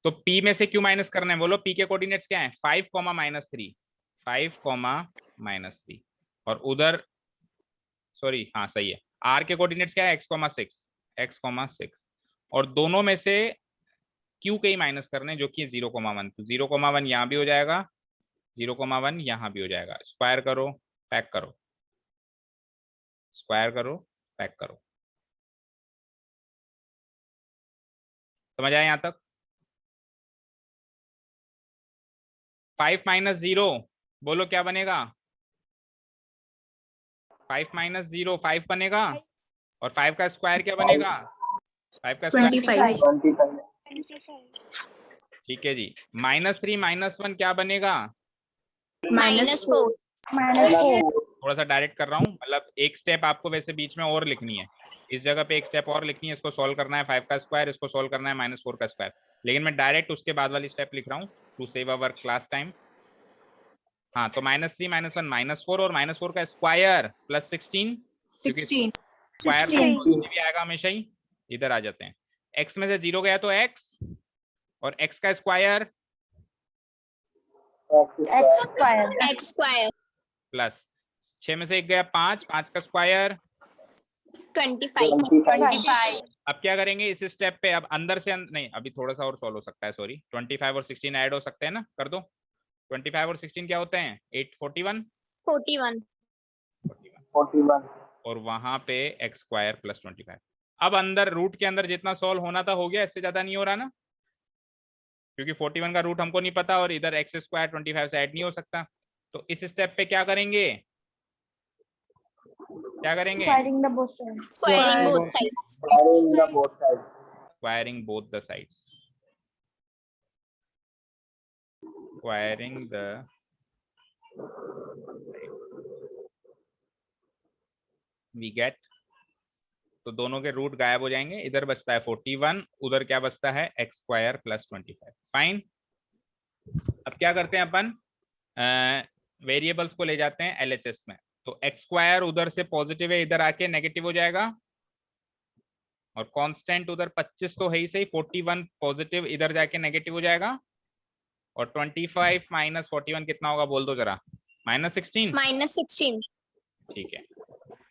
तो P में से Q माइनस करना है, बोलो P के कोऑर्डिनेट्स क्या है, 5, -3, 5, -3। और उधर, सॉरी हाँ सही है, R के कोऑर्डिनेट्स क्या है, x,6, और दोनों में से Q के ही माइनस करने जो कि 0,1। तो 0,1 यहाँ भी हो जाएगा, 0,1 यहाँ भी हो जाएगा। स्क्वायर करो, पैक करो, स्क्वायर करो, पैक करो। समझ आया यहाँ तक? 5 - 0 बोलो क्या बनेगा, 5 - 0 5 बनेगा, और 5 का स्क्वायर क्या बनेगा, 5 का स्क्वायर 25, ठीक है जी। -3 - 1 क्या बनेगा, -4। थोड़ा सा डायरेक्ट कर रहा हूँ, मतलब एक स्टेप आपको वैसे बीच में और लिखनी है, इस जगह पे एक स्टेप और लिखनी है, इसको सॉल्व करना है 5 का स्क्वायर, इसको सॉल्व करना है -4 का स्क्वायर, लेकिन मैं डायरेक्ट उसके बाद वाली स्टेप लिख रहा हूँ to save our class time. हाँ, तो -3 - 1 -4, और -4 का स्क्वायर प्लस 16, स्क्वायर भी आएगा हमेशा ही। इधर आ जाते हैं, x में से 0 गया तो x, और x का स्क्वायर एक्स स्क्वायर प्लस 6 में से 1 गया 5, 5 का स्क्वायर। 25। अब क्या करेंगे इस स्टेप पे, अब अंदर से नहीं, अभी थोड़ा सा और सॉल्व हो सकता है, सॉरी 25 और 16 ऐड हो सकते हैं ना, कर दो। 25 और 16 क्या होते हैं, 8, 41, 41। और वहां पे x स्क्वायर प्लस 25। अब अंदर रूट के अंदर जितना सॉल्व होना था हो गया, इससे ज्यादा नहीं हो रहा ना, क्योंकि 41 का रूट हमको नहीं पता, और इधर x स्क्वायर 25 से ऐड नहीं हो सकता। तो इस स्टेप पे क्या करेंगे, squaring both sides. Squaring both the sides, squaring the, we get, तो दोनों के रूट गायब हो जाएंगे, इधर बचता है 41, उधर क्या बचता है x स्क्वायर प्लस 25। फाइन, अब क्या करते हैं अपन, वेरिएबल्स को ले जाते हैं LHS में। तो x स्क्वायर उधर से पॉजिटिव है, इधर आके नेगेटिव हो जाएगा, और कांस्टेंट उधर 25 तो है ही सही, 41 पॉजिटिव इधर जाके नेगेटिव हो जाएगा, और 25 - 41 कितना होगा बोल दो जरा, -16। ठीक है,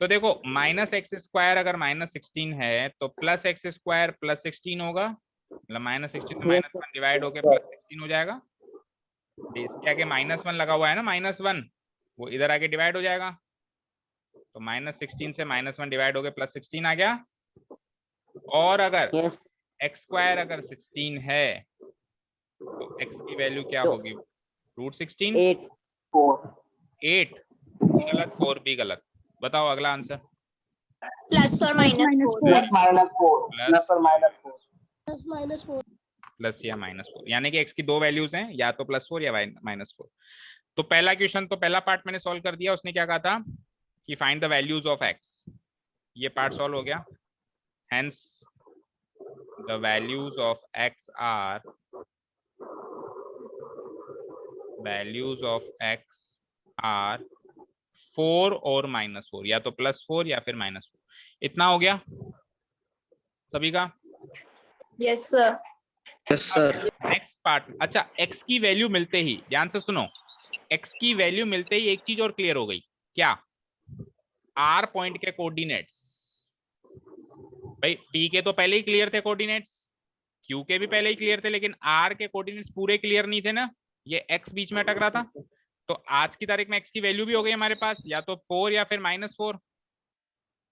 तो देखो -x स्क्वायर अगर -16 है तो प्लस x स्क्वायर प्लस 16 होगा, मतलब -16 से Yes, sir. -1 डिवाइड होके +16 हो जाएगा। इसके आगे -1 लगा हुआ है ना, -1 वो इधर आके डिवाइड हो जाएगा। तो -16 से -1 डिवाइड होके +16 आ गया। और अगर Yes. x स्क्वायर अगर 16 है तो x की वैल्यू क्या तो होगी? √16। 8. 8 गलत, 4 भी गलत। बताओ अगला आंसर। प्लस और -4 प्लस माइनस 4 प्लस और माइनस 4 +-4 प्लस या -4, यानी कि x की दो वैल्यूज हैं, या तो +4 या -4। तो पहला क्वेश्चन, तो पहला पार्ट मैंने सॉल्व कर दिया। उसने क्या कहा था कि find the values of x। ये पार्ट सॉल्व हो गया। Hence the values of x are -4 और -4, या तो +4 या फिर -4। इतना हो गया सभी का? Yes sir. Next part. अच्छा, x की वैल्यू मिलते ही, ध्यान से सुनो, x की वैल्यू मिलते ही एक चीज और क्लियर हो गई। क्या? r पॉइंट के कोऑर्डिनेट्स। भाई p के तो पहले ही क्लियर थे कोऑर्डिनेट्स, q के भी पहले ही क्लियर थे, लेकिन r के कोऑर्डिनेट्स पूरे क्लियर नहीं थे ना, ये x बीच में अटक रहा था। तो आज की तारीख में x की वैल्यू भी हो गई हमारे पास, या तो 4 या फिर -4।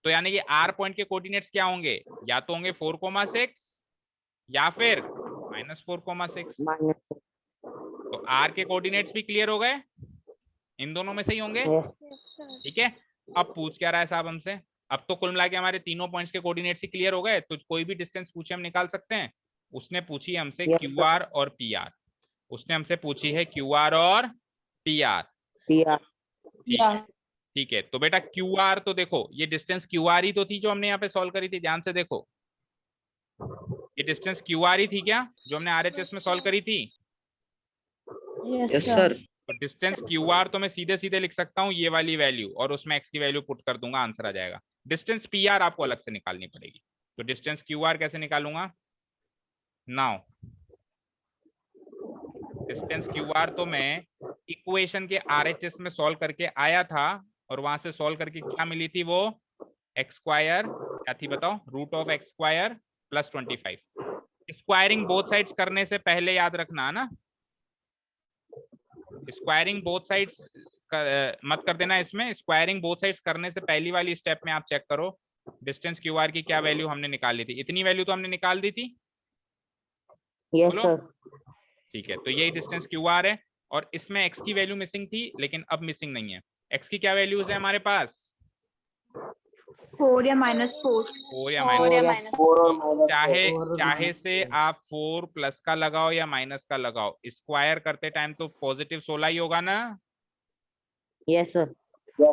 तो यानी कि r पॉइंट के कोऑर्डिनेट्स क्या होंगे? या तो होंगे 4,6 या फिर -4,6। Minus. तो r के कोऑर्डिनेट्स भी क्लियर हो गए, इन दोनों में से ही होंगे। Yes. ठीक है। अब पूछ क्या रहा है साहब हमसे? अब तो कुल मिला के हमारे तीनों पॉइंट्स के कोऑर्डिनेट्स ही क्लियर हो गए, तो कोई भी डिस्टेंस पूछे हम निकाल सकते हैं। उसने पूछी हमसे Yes, QR और PR। उसने हमसे पूछी है QR और PR। PR. ठीक है, तो बेटा QR तो देखो, ये डिस्टेंस QR ही तो थी जो हमने यहाँ पे सॉल्व करी थी। ध्यान से देखो, ये डिस्टेंस QR ही थी क्या जो हमने RHS में सॉल्व करी थी? Yes, sir. तो डिस्टेंस QR तो मैं सीधे सीधे लिख सकता हूँ ये वाली वैल्यू, और उसमें x की वैल्यू पुट कर दूंगा, आंसर आ जाएगा। डिस्टेंस PR आपको अलग से निकालनी पड़ेगी। तो डिस्टेंस QR कैसे निकालूंगा? नाउ डिस्टेंस QR तो मैं इक्वेशन के RHS में सॉल्व करके आया था, और वहां से सॉल्व करके क्या मिली थी? वो x स्क्वायर क्या थी बताओ? √(x²) + 25। स्क्वायरिंग बोथ साइड्स करने से पहले याद रखना ना, स्क्वायरिंग बोथ साइड्स मत कर देना इसमें। स्क्वायरिंग बोथ साइड्स करने से पहली वाली स्टेप में आप चेक करो डिस्टेंस QR की क्या वैल्यू हमने निकाल ली थी। इतनी वैल्यू तो हमने निकाल दी थी। Yes, बोलो। sir. ठीक है, तो यही डिस्टेंस QR है, और इसमें x की वैल्यू मिसिंग थी, लेकिन अब मिसिंग नहीं है। x की क्या वैल्यूज है हमारे पास? 4 या -4। 4 या Four -4। या फोर और माइनस चाहे और चाहे minus से four. आप 4 प्लस का लगाओ या माइनस का लगाओ, स्क्वायर करते टाइम तो पॉजिटिव 16 ही होगा ना। Yes, sir.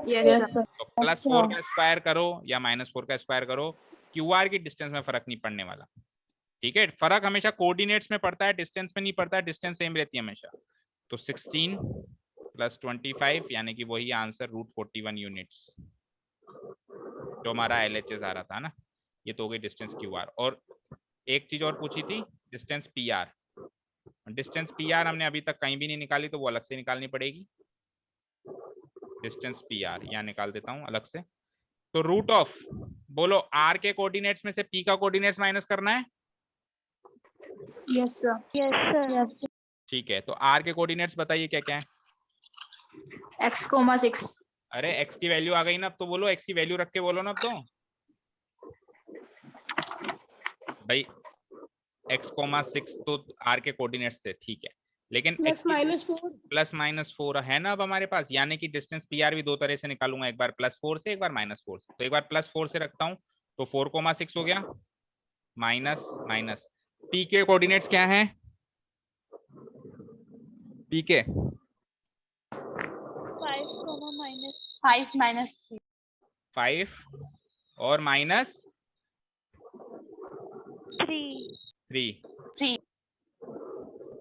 Yes sir. तो +4 का स्क्वायर करो या -4 का स्क्वायर करो, QR की डिस्टेंस में फर्क नहीं पड़ने वाला। ठीक है, फर्क हमेशा कोऑर्डिनेट्स में पड़ता है, डिस्टेंस में नहीं पड़ता है। डिस्टेंस सेम रहती है हमेशा। तो 16 + 25 यानी कि वही आंसर √41 यूनिट्स जो हमारा LHS आ रहा था ना। ये तो हो गई डिस्टेंस QR। और एक चीज और पूछी थी, डिस्टेंस PR। डिस्टेंस PR हमने अभी तक कहीं भी नहीं निकाली, तो वो अलग से निकालनी पड़ेगी। डिस्टेंस PR यहाँ निकाल देता हूँ अलग से। तो रूट ऑफ, बोलो, R के कोऑर्डिनेट्स में से P का कोऑर्डिनेट्स माइनस करना है। Yes sir. ठीक है, तो R के कोऑर्डिनेट्स बताइए क्या क्या है? x,6। अरे x की वैल्यू आ गई ना, अब तो बोलो, x की वैल्यू रख के बोलो ना अब तो। भाई x,6 तो R के कोऑर्डिनेट्स थे, ठीक है, लेकिन +-4 है ना अब हमारे पास, यानी कि डिस्टेंस PR भी दो तरह से निकालूंगा, एक बार +4 से, एक बार -4 से। तो एक बार +4 से रखता हूँ, तो 4,6 हो गया, माइनस माइनस। P के कोऑर्डिनेट्स क्या हैं? P के 5 और -3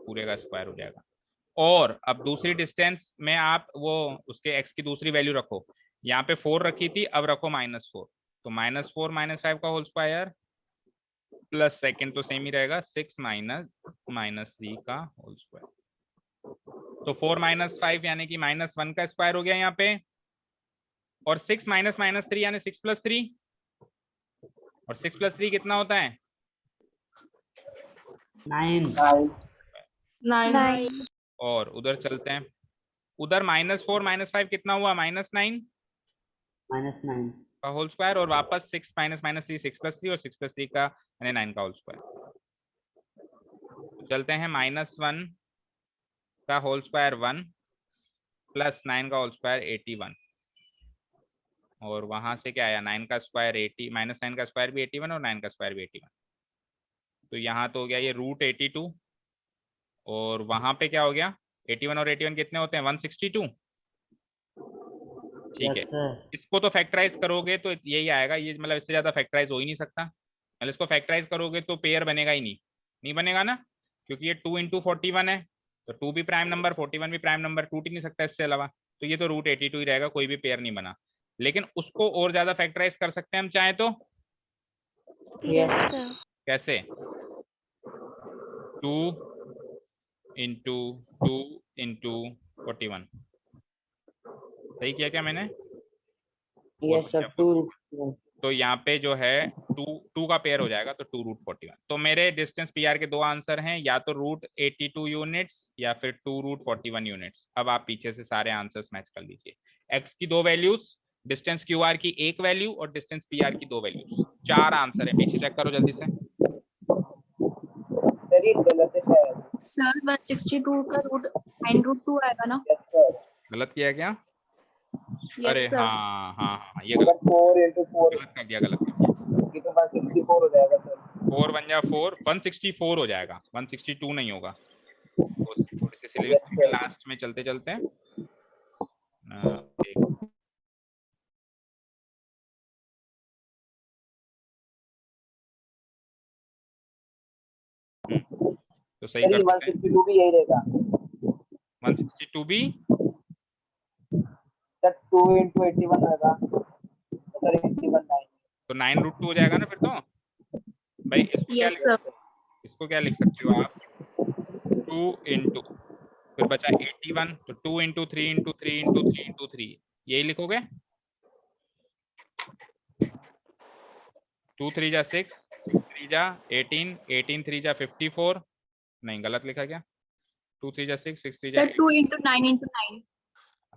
पूरे का स्क्वायर हो जाएगा। और अब दूसरी डिस्टेंस में आप वो उसके x की दूसरी वैल्यू रखो। यहाँ पे 4 रखी थी, अब रखो -4, तो -4 -5 का होल स्क्वायर प्लस सेकंड तो सेम ही रहेगा 6 -3 का होल स्क्वायर। तो 4 - 5 यानी कि -1 का स्क्वायर हो गया यहाँ पे, और 6 -3 यानी 6 + 3, और 6 + 3 कितना होता है? 9 9 और उधर चलते हैं, उधर -4 -5 कितना हुआ, -9 -9 का होल स्क्वायर, और वापस 6 -3 6 + 3 और 6 + 3 का यानी 9 का होल स्क्वायर। चलते हैं -1 का होल स्क्वायर 1 + 9 का होल स्क्वायर 81, और वहां से क्या आया, 9 का स्क्वायर 80, -9 का स्क्वायर भी 81 और 9 का स्क्वायर भी 81। तो यहाँ तो हो गया ये √82, और वहां पे क्या हो गया, 81 और 81 कितने होते हैं, 162। ठीक है, यस सर इसको तो फैक्टराइज करोगे तो यही आएगा, ये मतलब इससे ज्यादा फैक्टराइज हो ही नहीं सकता, मतलब इसको फैक्टराइज करोगे तो पेयर बनेगा ही नहीं, नहीं बनेगा ना, क्योंकि ये 2 × 41 है, तो 2 भी प्राइम नंबर 41 भी प्राइम नंबर, टूट ही नहीं सकता इससे अलावा, तो ये तो √82 ही रहेगा, कोई भी पेयर नहीं बना। लेकिन उसको और ज्यादा फैक्टराइज कर सकते हैं हम चाहे तो, यस कैसे, 2 × 2 × 41, सही किया क्या मैंने? यस सर 2 तो यहाँ पे जो है 2 का पेयर हो जाएगा, तो 2 √41। तो मेरे डिस्टेंस पीआर के दो आंसर हैं, या तो √82 यूनिट्स या फिर 2 √41 यूनिट्स। अब आप पीछे से सारे आंसर्स मैच कर लीजिए, एक्स की 2 वैल्यूज, डिस्टेंस क्यूआर की 1 वैल्यू और डिस्टेंस पीआर की 2 वैल्यूज, 4 आंसर है, पीछे चेक करो जल्दी से। सर ये गलत है शायद। सर 162 का रूट 9√2 आएगा ना? Yes sir. गलत किया क्या? अरे यस सर। हाँ हाँ हाँ, ये गलत 4 × 4 गलत कर दिया, गलत कर दिया। ये तो 164 हो जाएगा सर। 4 × 1 = 4, 164 हो जाएगा, 162 नहीं होगा। तो थोड़ी सी सिली Yes, sir. लास्ट में चलते चलते हैं तो सही सर ये कर सकते हैं, 162 भी यही रहेगा 162 भी सर। 2 × 81 रहेगा सर, 81 9। तो 9√2 हो जाएगा ना फिर तो भाई। Yes sir. इसको क्या लिख सकते हो आप, 2 × फिर बचा 81, तो 2 × 3 × 3 × 3 × 3, यही लिखोगे, 2 3 = 6, 6 3 = 18, 18 3 = 54, नहीं गलत लिखा क्या, 2 3 = 6, 6 3 सर = 2 × 9 × 9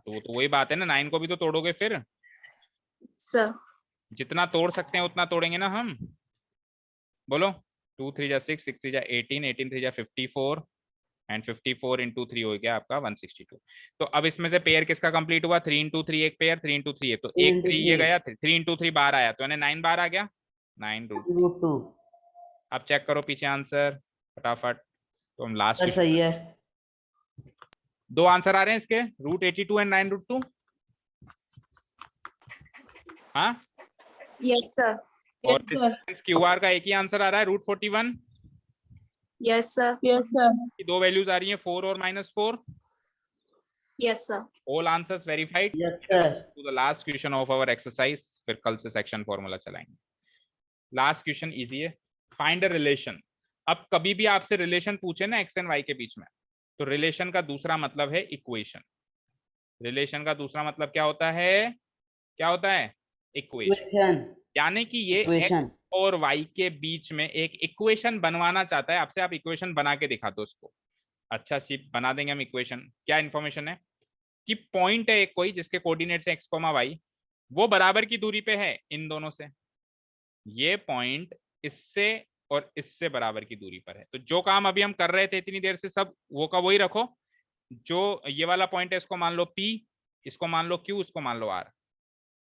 तो वही बात है ना, 9 को भी तो तोड़ोगे फिर, सर। जितना तोड़ सकते हैं उतना तोड़ेंगे ना हम, बोलो। 2 3 = 6, 6 3 = 18, 18 3 = 54 एंड 54 × 3 हो गया आपका 162। तो अब इसमें से पेयर किसका कंप्लीट हुआ, 3 × 3 एक पेयर, 3 × 3 है, तो एक 3 ये गया, 3 × 3 बाहर आया, तो यानी 9 बाहर आ गया, 9√2। अब चेक करो पीछे आंसर फटाफट, तो हम लास्ट सही है। दो आंसर आ रहे हैं इसके, √82 एंड 9√2। हाँ, यस सर। और डिस्टेंस क्यूआर का एक ही आंसर आ रहा है, √41। Yes sir. Yes sir. की दो वैल्यूज आ रही हैं, 4 और -4। Yes sir. All answers verified. Yes sir. To the last question of our exercise, फिर कल से सेक्शन फॉर्मूला चलाएंगे। लास्ट क्वेश्चन इजी है, फाइंड अ रिलेशन। अब कभी भी आपसे रिलेशन पूछे ना एक्स एंड वाई के बीच में, तो रिलेशन का दूसरा मतलब है इक्वेशन। रिलेशन का दूसरा मतलब क्या होता है, क्या होता है, इक्वेशन। यानी कि ये एक्स और वाई के बीच में एक इक्वेशन बनवाना चाहता है आपसे, आप इक्वेशन बना के दिखा दो उसको। अच्छा सिर्फ बना देंगे हम इक्वेशन, क्या इन्फॉर्मेशन है कि पॉइंट है एक कोई जिसके कोऑर्डिनेट्स है x, y, वो बराबर की दूरी पे है इन दोनों से, ये पॉइंट इससे और इससे बराबर की दूरी पर है। तो जो काम अभी हम कर रहे थे इतनी देर से, सब वो का वही रखो। जो ये वाला पॉइंट है इसको मान लो P, इसको मान लो Q, इसको मान लो R।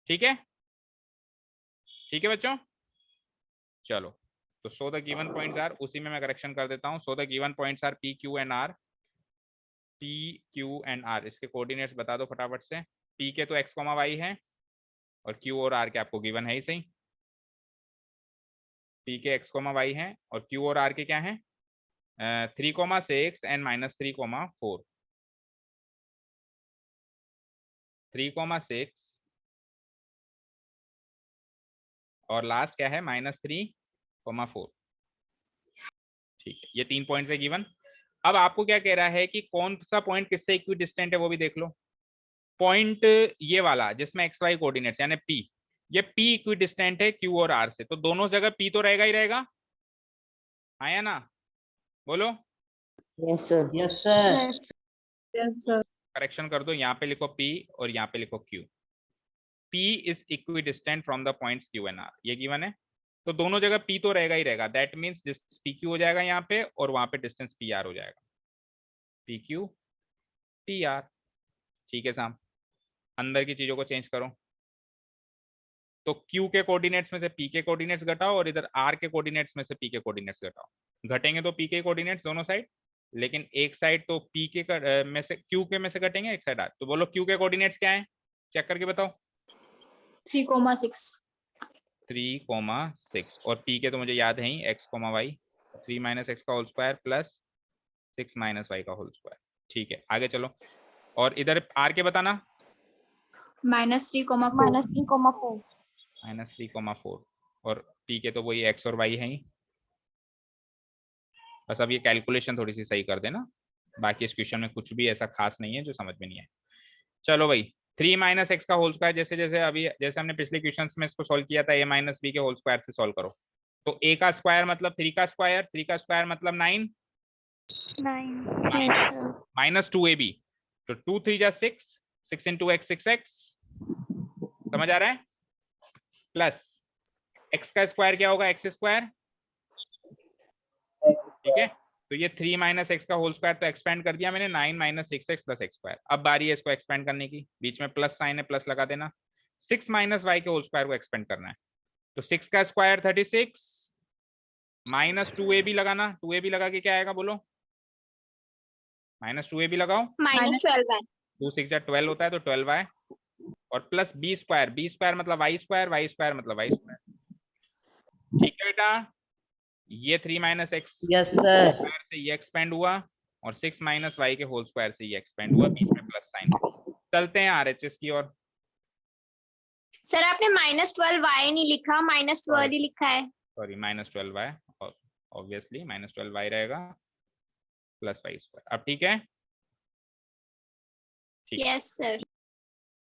ठीक है, ठीक है बच्चों, चलो। तो so the given points are, उसी में मैं करेक्शन कर देता हूं। So the given points are P, Q and R। P, Q and R, इसके कोऑर्डिनेट्स बता दो फटाफट से। P के तो x, y है, और Q और R के आपको गिवन है ही सही। P के x, y है, और Q और R के क्या है, 3,6 एंड -3,4। 3,6 और लास्ट क्या है, -3,4। ठीक है, ये 3 पॉइंट्स है गिवन। अब आपको क्या कह रहा है कि कौन सा पॉइंट किससे इक्विडिस्टेंट है वो भी देख लो। पॉइंट ये वाला जिसमें एक्स वाई कोऑर्डिनेट्स यानी P, ये P इक्विडिस्टेंट है Q और R से, तो दोनों जगह P तो रहेगा ही रहेगा, हाँ या ना। बोलो। Yes, sir. Yes, sir. Correction कर दो, यहाँ पे लिखो P और यहाँ पे लिखो Q। P is equidistant from the points Q and R, ये गिवन है, तो दोनों जगह P तो रहेगा ही रहेगा। दैट मीन्स डिस्टेंस PQ हो जाएगा यहाँ पे और वहां पे डिस्टेंस PR हो जाएगा, PQ PR। ठीक है साहब, अंदर की चीजों को चेंज करो, तो Q के कोऑर्डिनेट्स में से P के कोऑर्डिनेट्स घटाओ और इधर R के कोऑर्डिनेट्स में से P के कोऑर्डिनेट्स घटाओ। घटेंगे तो P के कोऑर्डिनेट्स दोनों साइड, लेकिन एक साइड तो P के में से Q के में से घटेंगे, एक साइड R। तो बोलो Q के कोऑर्डिनेट्स क्या हैं, चेक करके बताओ। 3,6 3,6 और P के तो मुझे याद है ही, x, y, 3 - x का होल स्क्वायर प्लस 6 - y का होल स्क्वायर। ठीक है, आगे चलो। और इधर R के बताना, -3,4 -3,4 और P के तो वही x और y है ही। बस अब ये कैलकुलेशन थोड़ी सी सही कर देना, बाकी इस क्वेश्चन में कुछ भी ऐसा खास नहीं है जो समझ में नहीं आए। चलो भाई, 3 - x का होल स्क्वायर, जैसे जैसे अभी जैसे हमने पिछले क्वेश्चंस में इसको सॉल्व किया था, a - b के होल स्क्वायर से सॉल्व करो। तो a का स्क्वायर मतलब 3 का स्क्वायर, 3 का स्क्वायर मतलब 9 -2ab, तो 2 3 जा 6, 6 × x 6x, समझ आ रहा है, प्लस x का स्क्वायर क्या होगा, x स्क्वायर। ठीक है, तो ये 3 - x का होल स्क्वायर तो एक्सपेंड कर दिया मैंने, 9 - 6x + x स्क्वायर। अब बारी है इसको एक्सपेंड करने की, बीच में प्लस साइन है, प्लस लगा देना। 6 - y के होल स्क्वायर को एक्सपेंड करना है, तो 6 का स्क्वायर 36 -2ab लगाना, 2ab लगा के क्या आएगा बोलो, -2ab लगाओ, -12 2 6 जा 12 होता है, तो 12y और plus b square, b square मतलब y स्क्वायर, y स्क्वायर मतलब y स्क्वायर। ठीक है बेटा, ये 3 - x Yes, sir. स्क्वायर से ये एक्सपेंड हुआ और 6 - y के होल स्क्वायर से ये एक्सपेंड हुआ, बीच में प्लस साइन है। चलते हैं RHS की ओर। सर आपने -12y नहीं लिखा, -12 ही लिखा है। सॉरी, -12y, और ऑब्वियसली -12y रहेगा प्लस y स्क्वायर। अब ठीक है, ठीक है। Yes sir.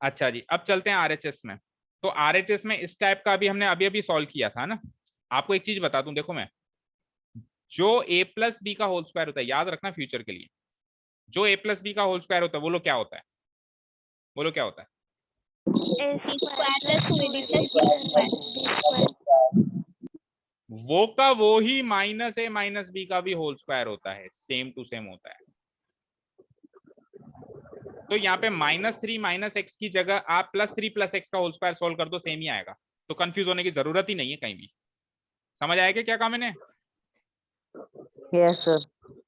अच्छा जी, अब चलते हैं RHS में। तो RHS में इस टाइप का अभी हमने अभी सॉल्व किया था ना। आपको एक चीज बता दूं, देखो मैं, जो a + b का होल स्क्वायर होता है, याद रखना फ्यूचर के लिए, जो a + b का होल स्क्वायर होता है, बोलो क्या होता है, बोलो क्या होता है, स्क्वायर + 2ab + b²। वो का वो ही -a - b का भी होल स्क्वायर होता है, सेम टू सेम होता है। तो यहाँ पे -3 - x की जगह आप +3 + x का होल स्क्वायर सोल्व कर दो, सेम ही आएगा, तो कंफ्यूज होने की जरूरत ही नहीं है कहीं भी। समझ आएगा क्या कहा मैंने? Yes, sir.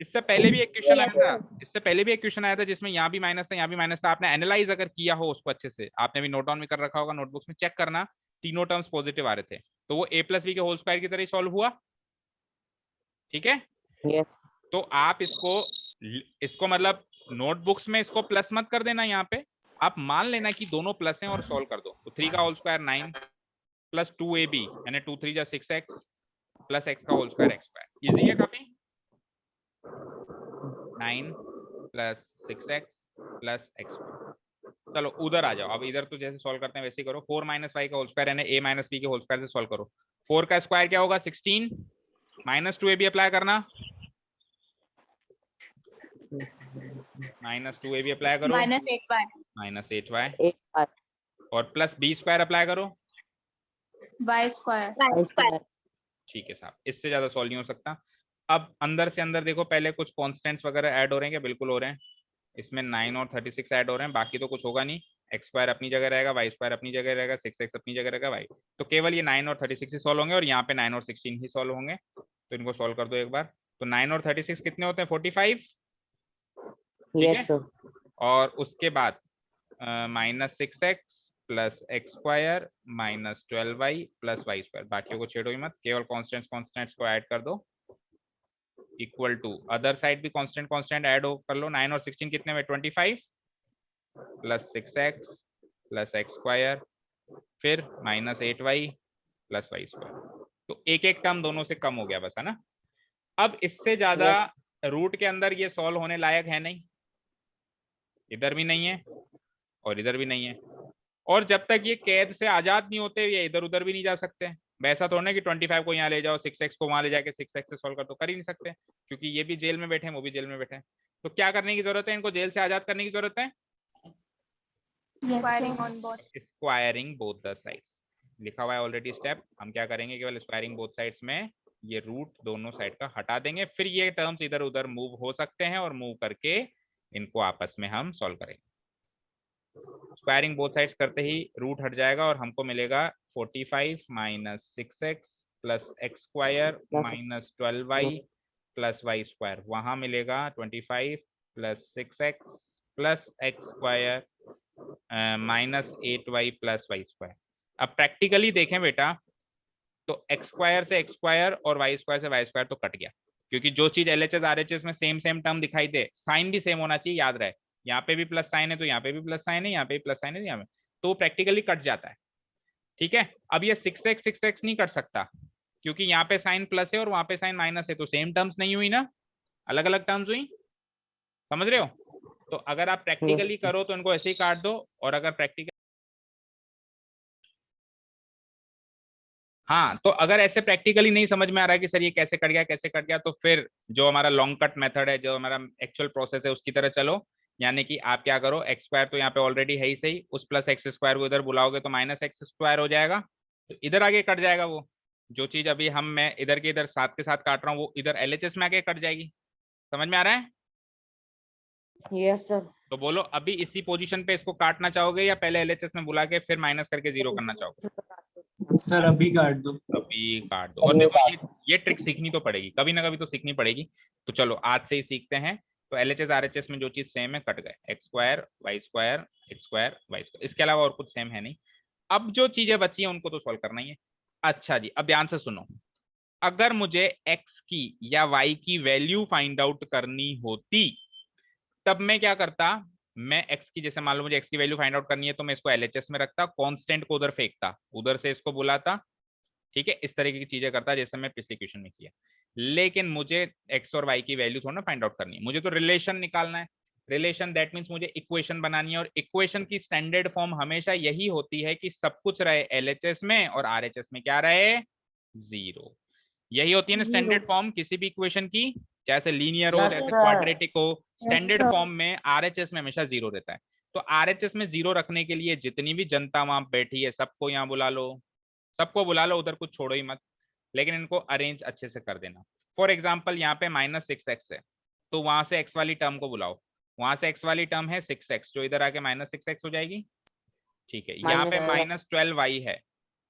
इससे पहले भी एक क्वेश्चन आया Yes, था, इससे पहले भी एक क्वेश्चन आया था जिसमें यहाँ भी माइनस था, यहाँ भी माइनस था। आपने एनालाइज अगर किया हो उसको अच्छे से, आपने भी नोट डाउन भी कर रखा होगा, नोटबुक्स में चेक करना, तीनों टर्म्स पॉजिटिव आ रहे थे, तो वो a + b के होल स्क्वायर की तरह ही सॉल्व हुआ। ठीक है, Yes. तो आप इसको मतलब नोटबुक्स में इसको प्लस मत कर देना, यहाँ पे आप मान लेना कि दोनों प्लस हैं और सॉल्व कर दो। तो 3 का होल स्क्वायर 9 + 2ab यानी 2 3 जा 6x प्लस x का होल स्क्वायर x स्क्वायर। इजी है काफी, 9 + 6x प्लस x स्क्वायर। चलो उधर आ जाओ, अब इधर तो जैसे सॉल्व करते हैं वैसे ही करो। 4 - y का होल स्क्वायर यानी a - b के होल स्क्वायर से सॉल्व करो। 4 का स्क्वायर क्या होगा, 16 -2ab अप्लाई करना, -2ab अप्लाई करो, -8y और प्लस b स्क्वायर अप्लाई करो, y²। ठीक है साहब, इससे ज्यादा सॉल्व नहीं हो सकता। अब अंदर से अंदर देखो, पहले कुछ कॉन्स्टेंट्स वगैरह ऐड हो रहे हैं क्या, बिल्कुल हो रहे हैं। इसमें 9 और 36 ऐड हो रहे हैं, बाकी तो कुछ होगा नहीं। x स्क्वायर अपनी जगह रहेगा, y स्क्वायर अपनी जगह रहेगा, 6x अपनी जगह रहेगा, y तो केवल ये 9 और 36 ही सॉल्व होंगे, और यहाँ पे 9 और 16 ही सॉल्व होंगे। तो इनको सॉल्व कर दो एक बार। तो 9 और 36 कितने होते हैं, 45। ठीक है, Yes, sir. और उसके बाद -6x plus x square -12y plus y square. बाकियों को छेड़ो ही मत, केवल कॉन्स्टेंट्स को ऐड कर दो, इक्वल टू अदर साइड भी कांस्टेंट ऐड हो कर लो। 9 और 16 कितने में, 25 plus 6x plus x square फिर -8y प्लस y स्क्वायर। तो एक एक टर्म दोनों से कम हो गया बस, है ना। अब इससे ज्यादा रूट के अंदर ये सॉल्व होने लायक है नहीं, इधर भी नहीं है और इधर भी नहीं है, और जब तक ये कैद से आजाद नहीं होते ये इधर उधर भी नहीं जा सकते। वैसा थोड़ा ना कि 25 को यहाँ ले जाओ 6x को वहां ले जाके 6x से सॉल्व कर, तो कर ही नहीं सकते क्योंकि ये भी जेल में बैठे हैं वो भी जेल में बैठे हैं। तो क्या करने की जरूरत है, इनको जेल से आजाद करने की जरूरत है, स्क्वायरिंग बोथ द साइड्स। लिखा हुआ है ऑलरेडी स्टेप, हम क्या करेंगे केवल स्क्वायरिंग बोथ साइड्स में ये रूट दोनों साइड का हटा देंगे, फिर ये टर्म्स इधर उधर मूव हो सकते हैं और मूव करके इनको आपस में हम सॉल्व करेंगे। स्क्वायरिंग बोथ साइड्स करते ही रूट हट जाएगा और हमको मिलेगा 45 minus 6x plus x square minus 12y plus y square, वहां मिलेगा 25 plus 6x plus x square minus 8y plus y square. अब प्रैक्टिकली देखें बेटा तो एक्स स्क्वायर से एक्स स्क्वायर और वाई स्क्वायर से वाई स्क्वायर तो कट गया, क्योंकि जो चीज एलएचएस आरएचएस में सेम सेम टर्म दिखाई दे साइन भी सेम होना चाहिए, याद रहे यहाँ पे भी प्लस साइन है तो यहाँ पे भी प्लस साइन है, यहाँ पे भी प्लस साइन है यहाँ पे, तो प्रैक्टिकली कट जाता है। ठीक है, अब ये 6x नहीं कट सकता क्योंकि यहाँ पे साइन प्लस है और वहां पे साइन माइनस है, तो सेम टर्म्स नहीं हुई ना, अलग अलग टर्म्स हुई, समझ रहे हो। तो अगर आप प्रैक्टिकली करो तो इनको ऐसे ही काट दो, और अगर प्रैक्टिकल हाँ तो अगर ऐसे प्रैक्टिकली नहीं समझ में आ रहा है कि सर ये कैसे कट गया कैसे कट गया, तो फिर जो हमारा लॉन्ग कट मेथड है, जो हमारा एक्चुअल प्रोसेस है उसकी तरह चलो। यानी कि आप क्या करो, एक्स स्क्वायर तो यहाँ पे ऑलरेडी है ही सही, उस प्लस एक्स स्क्वायर को इधर बुलाओगे तो माइनस एक्स स्क्वायर हो जाएगा, तो इधर आगे कट जाएगा वो जो चीज अभी मैं इधर के इधर साथ के साथ काट रहा हूँ वो इधर एलएचएस में आके कट जाएगी। समझ में आ रहा है? Yes sir. तो बोलो अभी इसी पोजीशन पे इसको काटना चाहोगे या पहले एलएचएस में बुला के फिर माइनस करके जीरो करना चाहोगे? सर अभी काट दो। अभी काट दो। और देखो ये ट्रिक सीखनी तो पड़ेगी, कभी ना कभी तो सीखनी पड़ेगी, तो चलो आज से ही सीखते हैं। तो एलएचएस आरएचएस में जो चीज सेम है कट गए, x square y square x square y square, इसके अलावा और कुछ सेम है नहीं। अब जो चीजें बची हैं उनको तो सॉल्व करना ही है। अच्छा जी, अब ध्यान से सुनो, अगर मुझे एक्स की या वाई की वैल्यू फाइंड आउट करनी होती तब मैं क्या करता, मैं एक्स की जैसे मान लो मुझे एक्स की वैल्यू फाइंड आउट करनी है तो मैं इसको एलएचएस में रखता, कांस्टेंट को उधर फेंकता, उधर से इसको बुलाता, ठीक है, इस तरीके की चीजें करता जैसे मैं पिछले क्वेश्चन में किया। लेकिन मुझे एक्स और वाई की वैल्यू थोड़ा ना फाइंड आउट करनी है, मुझे तो रिलेशन निकालना है। रिलेशन दैट मीन्स मुझे इक्वेशन बनानी है, और इक्वेशन की स्टैंडर्ड फॉर्म हमेशा यही होती है कि सब कुछ रहे एलएचएस में और आरएचएस में क्या रहे, जीरो। यही होती है ना स्टैंडर्ड फॉर्म किसी भी इक्वेशन की, जैसे लीनियर हो जैसे क्वाड्रेटिक हो, स्टैंडर्ड फॉर्म में आरएचएस में हमेशा जीरो रहता है। तो आरएचएस में जीरो रखने के लिए जितनी भी जनता वहां बैठी है सबको यहाँ बुला लो, सबको बुला लो, उधर कुछ छोड़ो ही मत, लेकिन इनको अरेंज अच्छे से कर देना। फॉर एग्जाम्पल यहाँ पे माइनस 6x है तो वहां से x वाली टर्म को बुलाओ, वहां से x वाली टर्म है 6x जो इधर आके माइनस 6x हो जाएगी, ठीक है। यहाँ पे माइनस 12y है,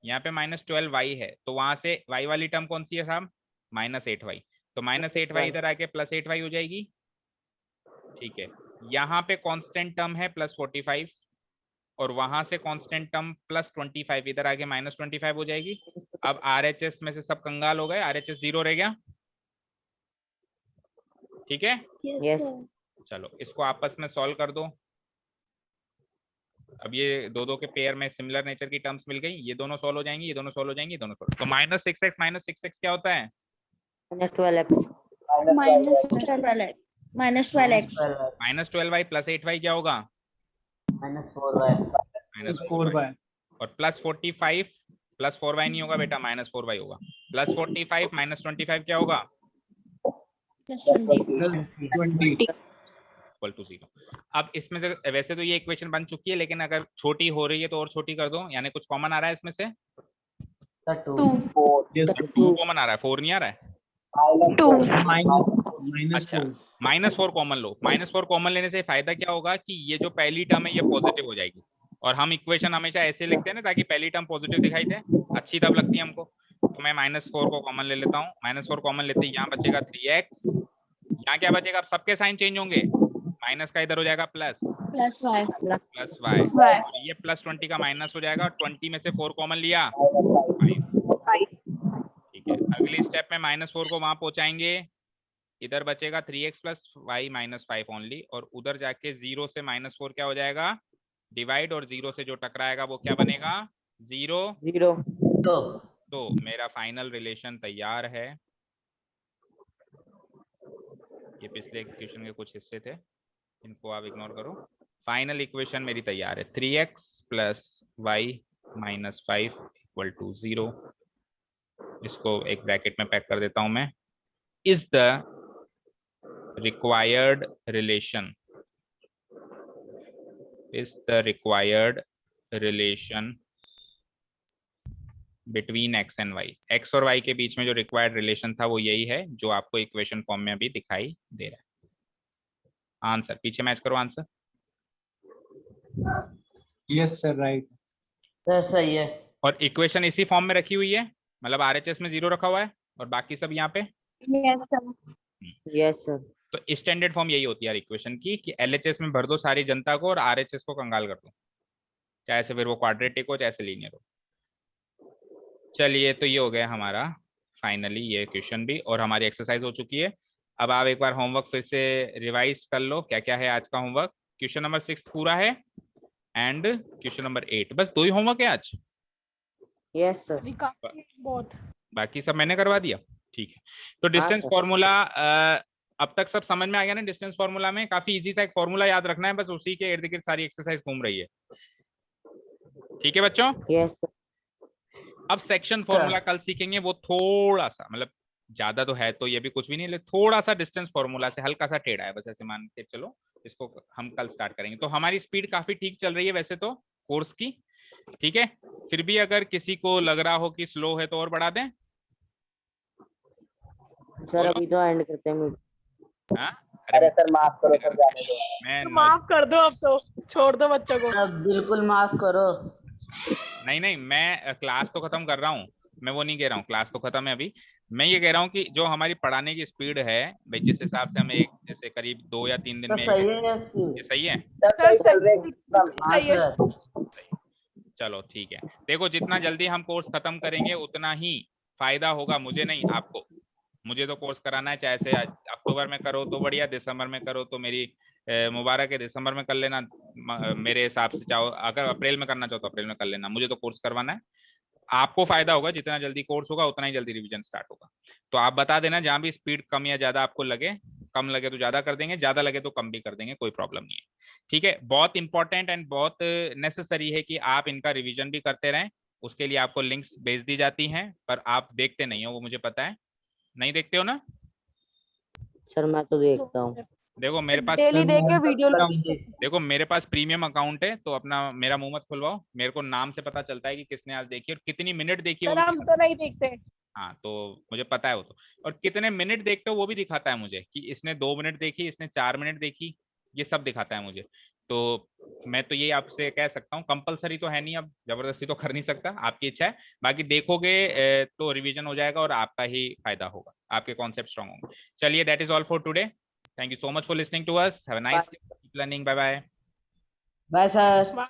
यहाँ पे माइनस 12y है तो वहां से y वाली टर्म कौन सी है साहब, माइनस 8y, तो माइनस 8y इधर आके प्लस 8y हो जाएगी, ठीक है। यहाँ पे कांस्टेंट टर्म है प्लस 45 और वहां से कांस्टेंट टर्म प्लस 25 इधर आगे माइनस 25 हो जाएगी। अब आरएचएस में से सब कंगाल हो गए, आरएचएस जीरो रह गया, ठीक है। यस। चलो इसको आपस में सॉल्व कर दो। अब ये दो दो के पेयर में सिमिलर नेचर की टर्म्स मिल गई, ये दोनों सॉल्व हो जाएंगी, ये दोनों सॉल्व हो जाएंगी, ये दोनों सॉल्व। तो माइनस 6x क्या होता है, minus 12x। Minus 12x minus 12y plus 8y क्या होगा, माइनस 4y माइनस 4y, और प्लस 45 प्लस 4y नहीं होगा बेटा, माइनस 4y होगा, प्लस 45 माइनस 25 क्या होगा, प्लस 20 20 इक्वल टू 0। अब इसमें से वैसे तो ये इक्वेशन बन चुकी है, लेकिन अगर छोटी हो रही है तो और छोटी कर दो, यानी कुछ कॉमन आ रहा है इसमें से, 2 कॉमन आ रहा है, 4 नहीं आ रहा है। अच्छा माइनस 4 कॉमन लो, माइनस 4 कॉमन लेने से फायदा क्या होगा कि ये जो पहली टर्म है ये पॉजिटिव हो जाएगी, और हम इक्वेशन हमेशा ऐसे लिखते हैं ना ताकि पहली टर्म पॉजिटिव दिखाई दे, अच्छी तब लगती है हमको। तो मैं माइनस 4 को कॉमन ले लेता हूँ, माइनस 4 कॉमन लेते ही यहाँ बचेगा 3x, यहाँ क्या बचेगा, अब सबके साइन चेंज होंगे, माइनस का इधर हो जाएगा plus, plus y plus y, और ये प्लस 20 का माइनस हो जाएगा, 20 में से 4 कॉमन लिया 5, ठीक है। अगली स्टेप में माइनस 4 को वहां पहुंचाएंगे, इधर बचेगा 3x plus y minus 5 only, और उधर जाके 0 से माइनस 4 क्या हो जाएगा, डिवाइड, और 0 से जो टकराएगा वो क्या बनेगा, 0। तो मेरा फाइनल रिलेशन तैयार है। ये पिछले क्वेश्चन के कुछ हिस्से थे, इनको आप इग्नोर करो। फाइनल इक्वेशन मेरी तैयार है, 3x plus y minus 5 equal to 0। इसको एक ब्रैकेट में पैक कर देता हूं मैं, is the required relation, is the required relation between x and y। x और y के बीच में जो रिक्वायर्ड रिलेशन था वो यही है जो आपको इक्वेशन फॉर्म में अभी दिखाई दे रहा है। आंसर पीछे मैच करो answer. Yes sir right. Sir सही है। और इक्वेशन इसी फॉर्म में रखी हुई है, मतलब आरएचएस में 0 रखा हुआ है और बाकी सब यहाँ पे। Yes sir. Yes sir. तो स्टैंडर्ड फॉर्म यही होती है इक्वेशन की कि एलएचएस में भर दो सारी जनता को और आरएचएस को कंगाल कर दो, चाहे से फिर वो क्वाड्रेटिक हो चाहे से लीनियर हो। चलिए तो ये हो गया हमारा फाइनली ये क्वेश्चन भी, और हमारी एक्सरसाइज हो चुकी है। अब आप एक बार होमवर्क फिर से रिवाइज कर लो, क्या क्या है आज का होमवर्क। क्वेश्चन नंबर 6 पूरा है एंड क्वेश्चन नंबर 8, बस 2 ही होमवर्क है आज। Yes sir. बहुत बाकी सब मैंने करवा दिया, ठीक है। तो डिस्टेंस सर। फॉर्मूला अब तक सब समझ में आ गया ना। डिस्टेंस फॉर्मूला में काफी इजी सा एक फॉर्मूला याद रखना है, बस उसी के इर्द गिर्द सारी एक्सरसाइज घूम रही है, ठीक है बच्चों। Yes sir. अब सेक्शन फॉर्मूला कल सीखेंगे, वो थोड़ा सा मतलब ज्यादा तो है तो ये भी कुछ भी नहीं, लेकिन थोड़ा सा डिस्टेंस फॉर्मूला से हल्का सा टेढ़ा है, बस ऐसे मान के चलो। इसको हम कल स्टार्ट करेंगे। तो हमारी स्पीड काफी ठीक चल रही है वैसे तो कोर्स की, ठीक है। फिर भी अगर किसी को लग रहा हो कि स्लो है तो और बढ़ा दें। सर अभी तो एंड करते हैं। हाँ अरे सर माफ करो सर, जाने दो। मैं माफ कर दो, अब तो छोड़ दो बच्चों को। बिल्कुल माफ करो। नहीं मैं क्लास तो खत्म कर रहा हूँ, मैं वो नहीं कह रहा हूँ क्लास तो खत्म है अभी। मैं ये कह रहा हूँ कि जो हमारी पढ़ाने की स्पीड है भाई, जिस हिसाब से हम एक जैसे करीब 2 या 3 दिन में सही है ये सही है। सर चल रहे सही है। चलो ठीक है, देखो जितना जल्दी हम कोर्स खत्म करेंगे उतना ही फायदा होगा, मुझे नहीं आपको। मुझे तो कोर्स कराना है, चाहे से अक्टूबर में करो तो बढ़िया, दिसंबर में करो तो मेरी मुबारक है, दिसंबर में कर लेना मेरे हिसाब से। चाहो अगर अप्रैल में करना चाहो तो अप्रैल में कर लेना, मुझे तो कोर्स करवाना है। आपको फायदा होगा, जितना जल्दी कोर्स होगा उतना ही जल्दी रिवीजन स्टार्ट होगा। तो आप बता देना जहां भी स्पीड कम या ज्यादा आपको लगे, कम लगे तो ज्यादा कर देंगे, ज्यादा लगे तो कम भी कर देंगे, कोई प्रॉब्लम नहीं है, ठीक है। बहुत इंपॉर्टेंट एंड बहुत नेसेसरी है कि आप इनका रिवीजन भी करते रहें। उसके लिए आपको लिंक्स भेज दी जाती हैं, पर आप देखते नहीं हो, वो मुझे पता है। नहीं देखते हो ना? सर मैं तो देखता हूँ। देखो मेरे पास डेली देख के वीडियो देखो मेरे पास प्रीमियम अकाउंट है, तो अपना मेरा मुंह मत खुलवाओ। मेरे को नाम से पता चलता है कि किसने आज देखी और कितनी मिनट देखी है सर, वो हम तो नहीं देखते। हाँ तो मुझे पता है वो तो। और कितने मिनट देखते हो वो भी दिखाता है मुझे, कि इसने 2 मिनट देखी, इसने 4 मिनट देखी, ये सब दिखाता है मुझे। तो मैं तो ये आपसे कह सकता हूँ, कंपलसरी तो है नहीं, अब जबरदस्ती तो कर नहीं सकता, आपकी इच्छा है। बाकी देखोगे तो रिवीजन हो जाएगा और आपका ही फायदा होगा, आपके कॉन्सेप्ट स्ट्रॉन्ग होंगे। चलिए that is all for today. Thank you so much for listening to us. Have a nice day, keep learning, bye bye. Bye sir.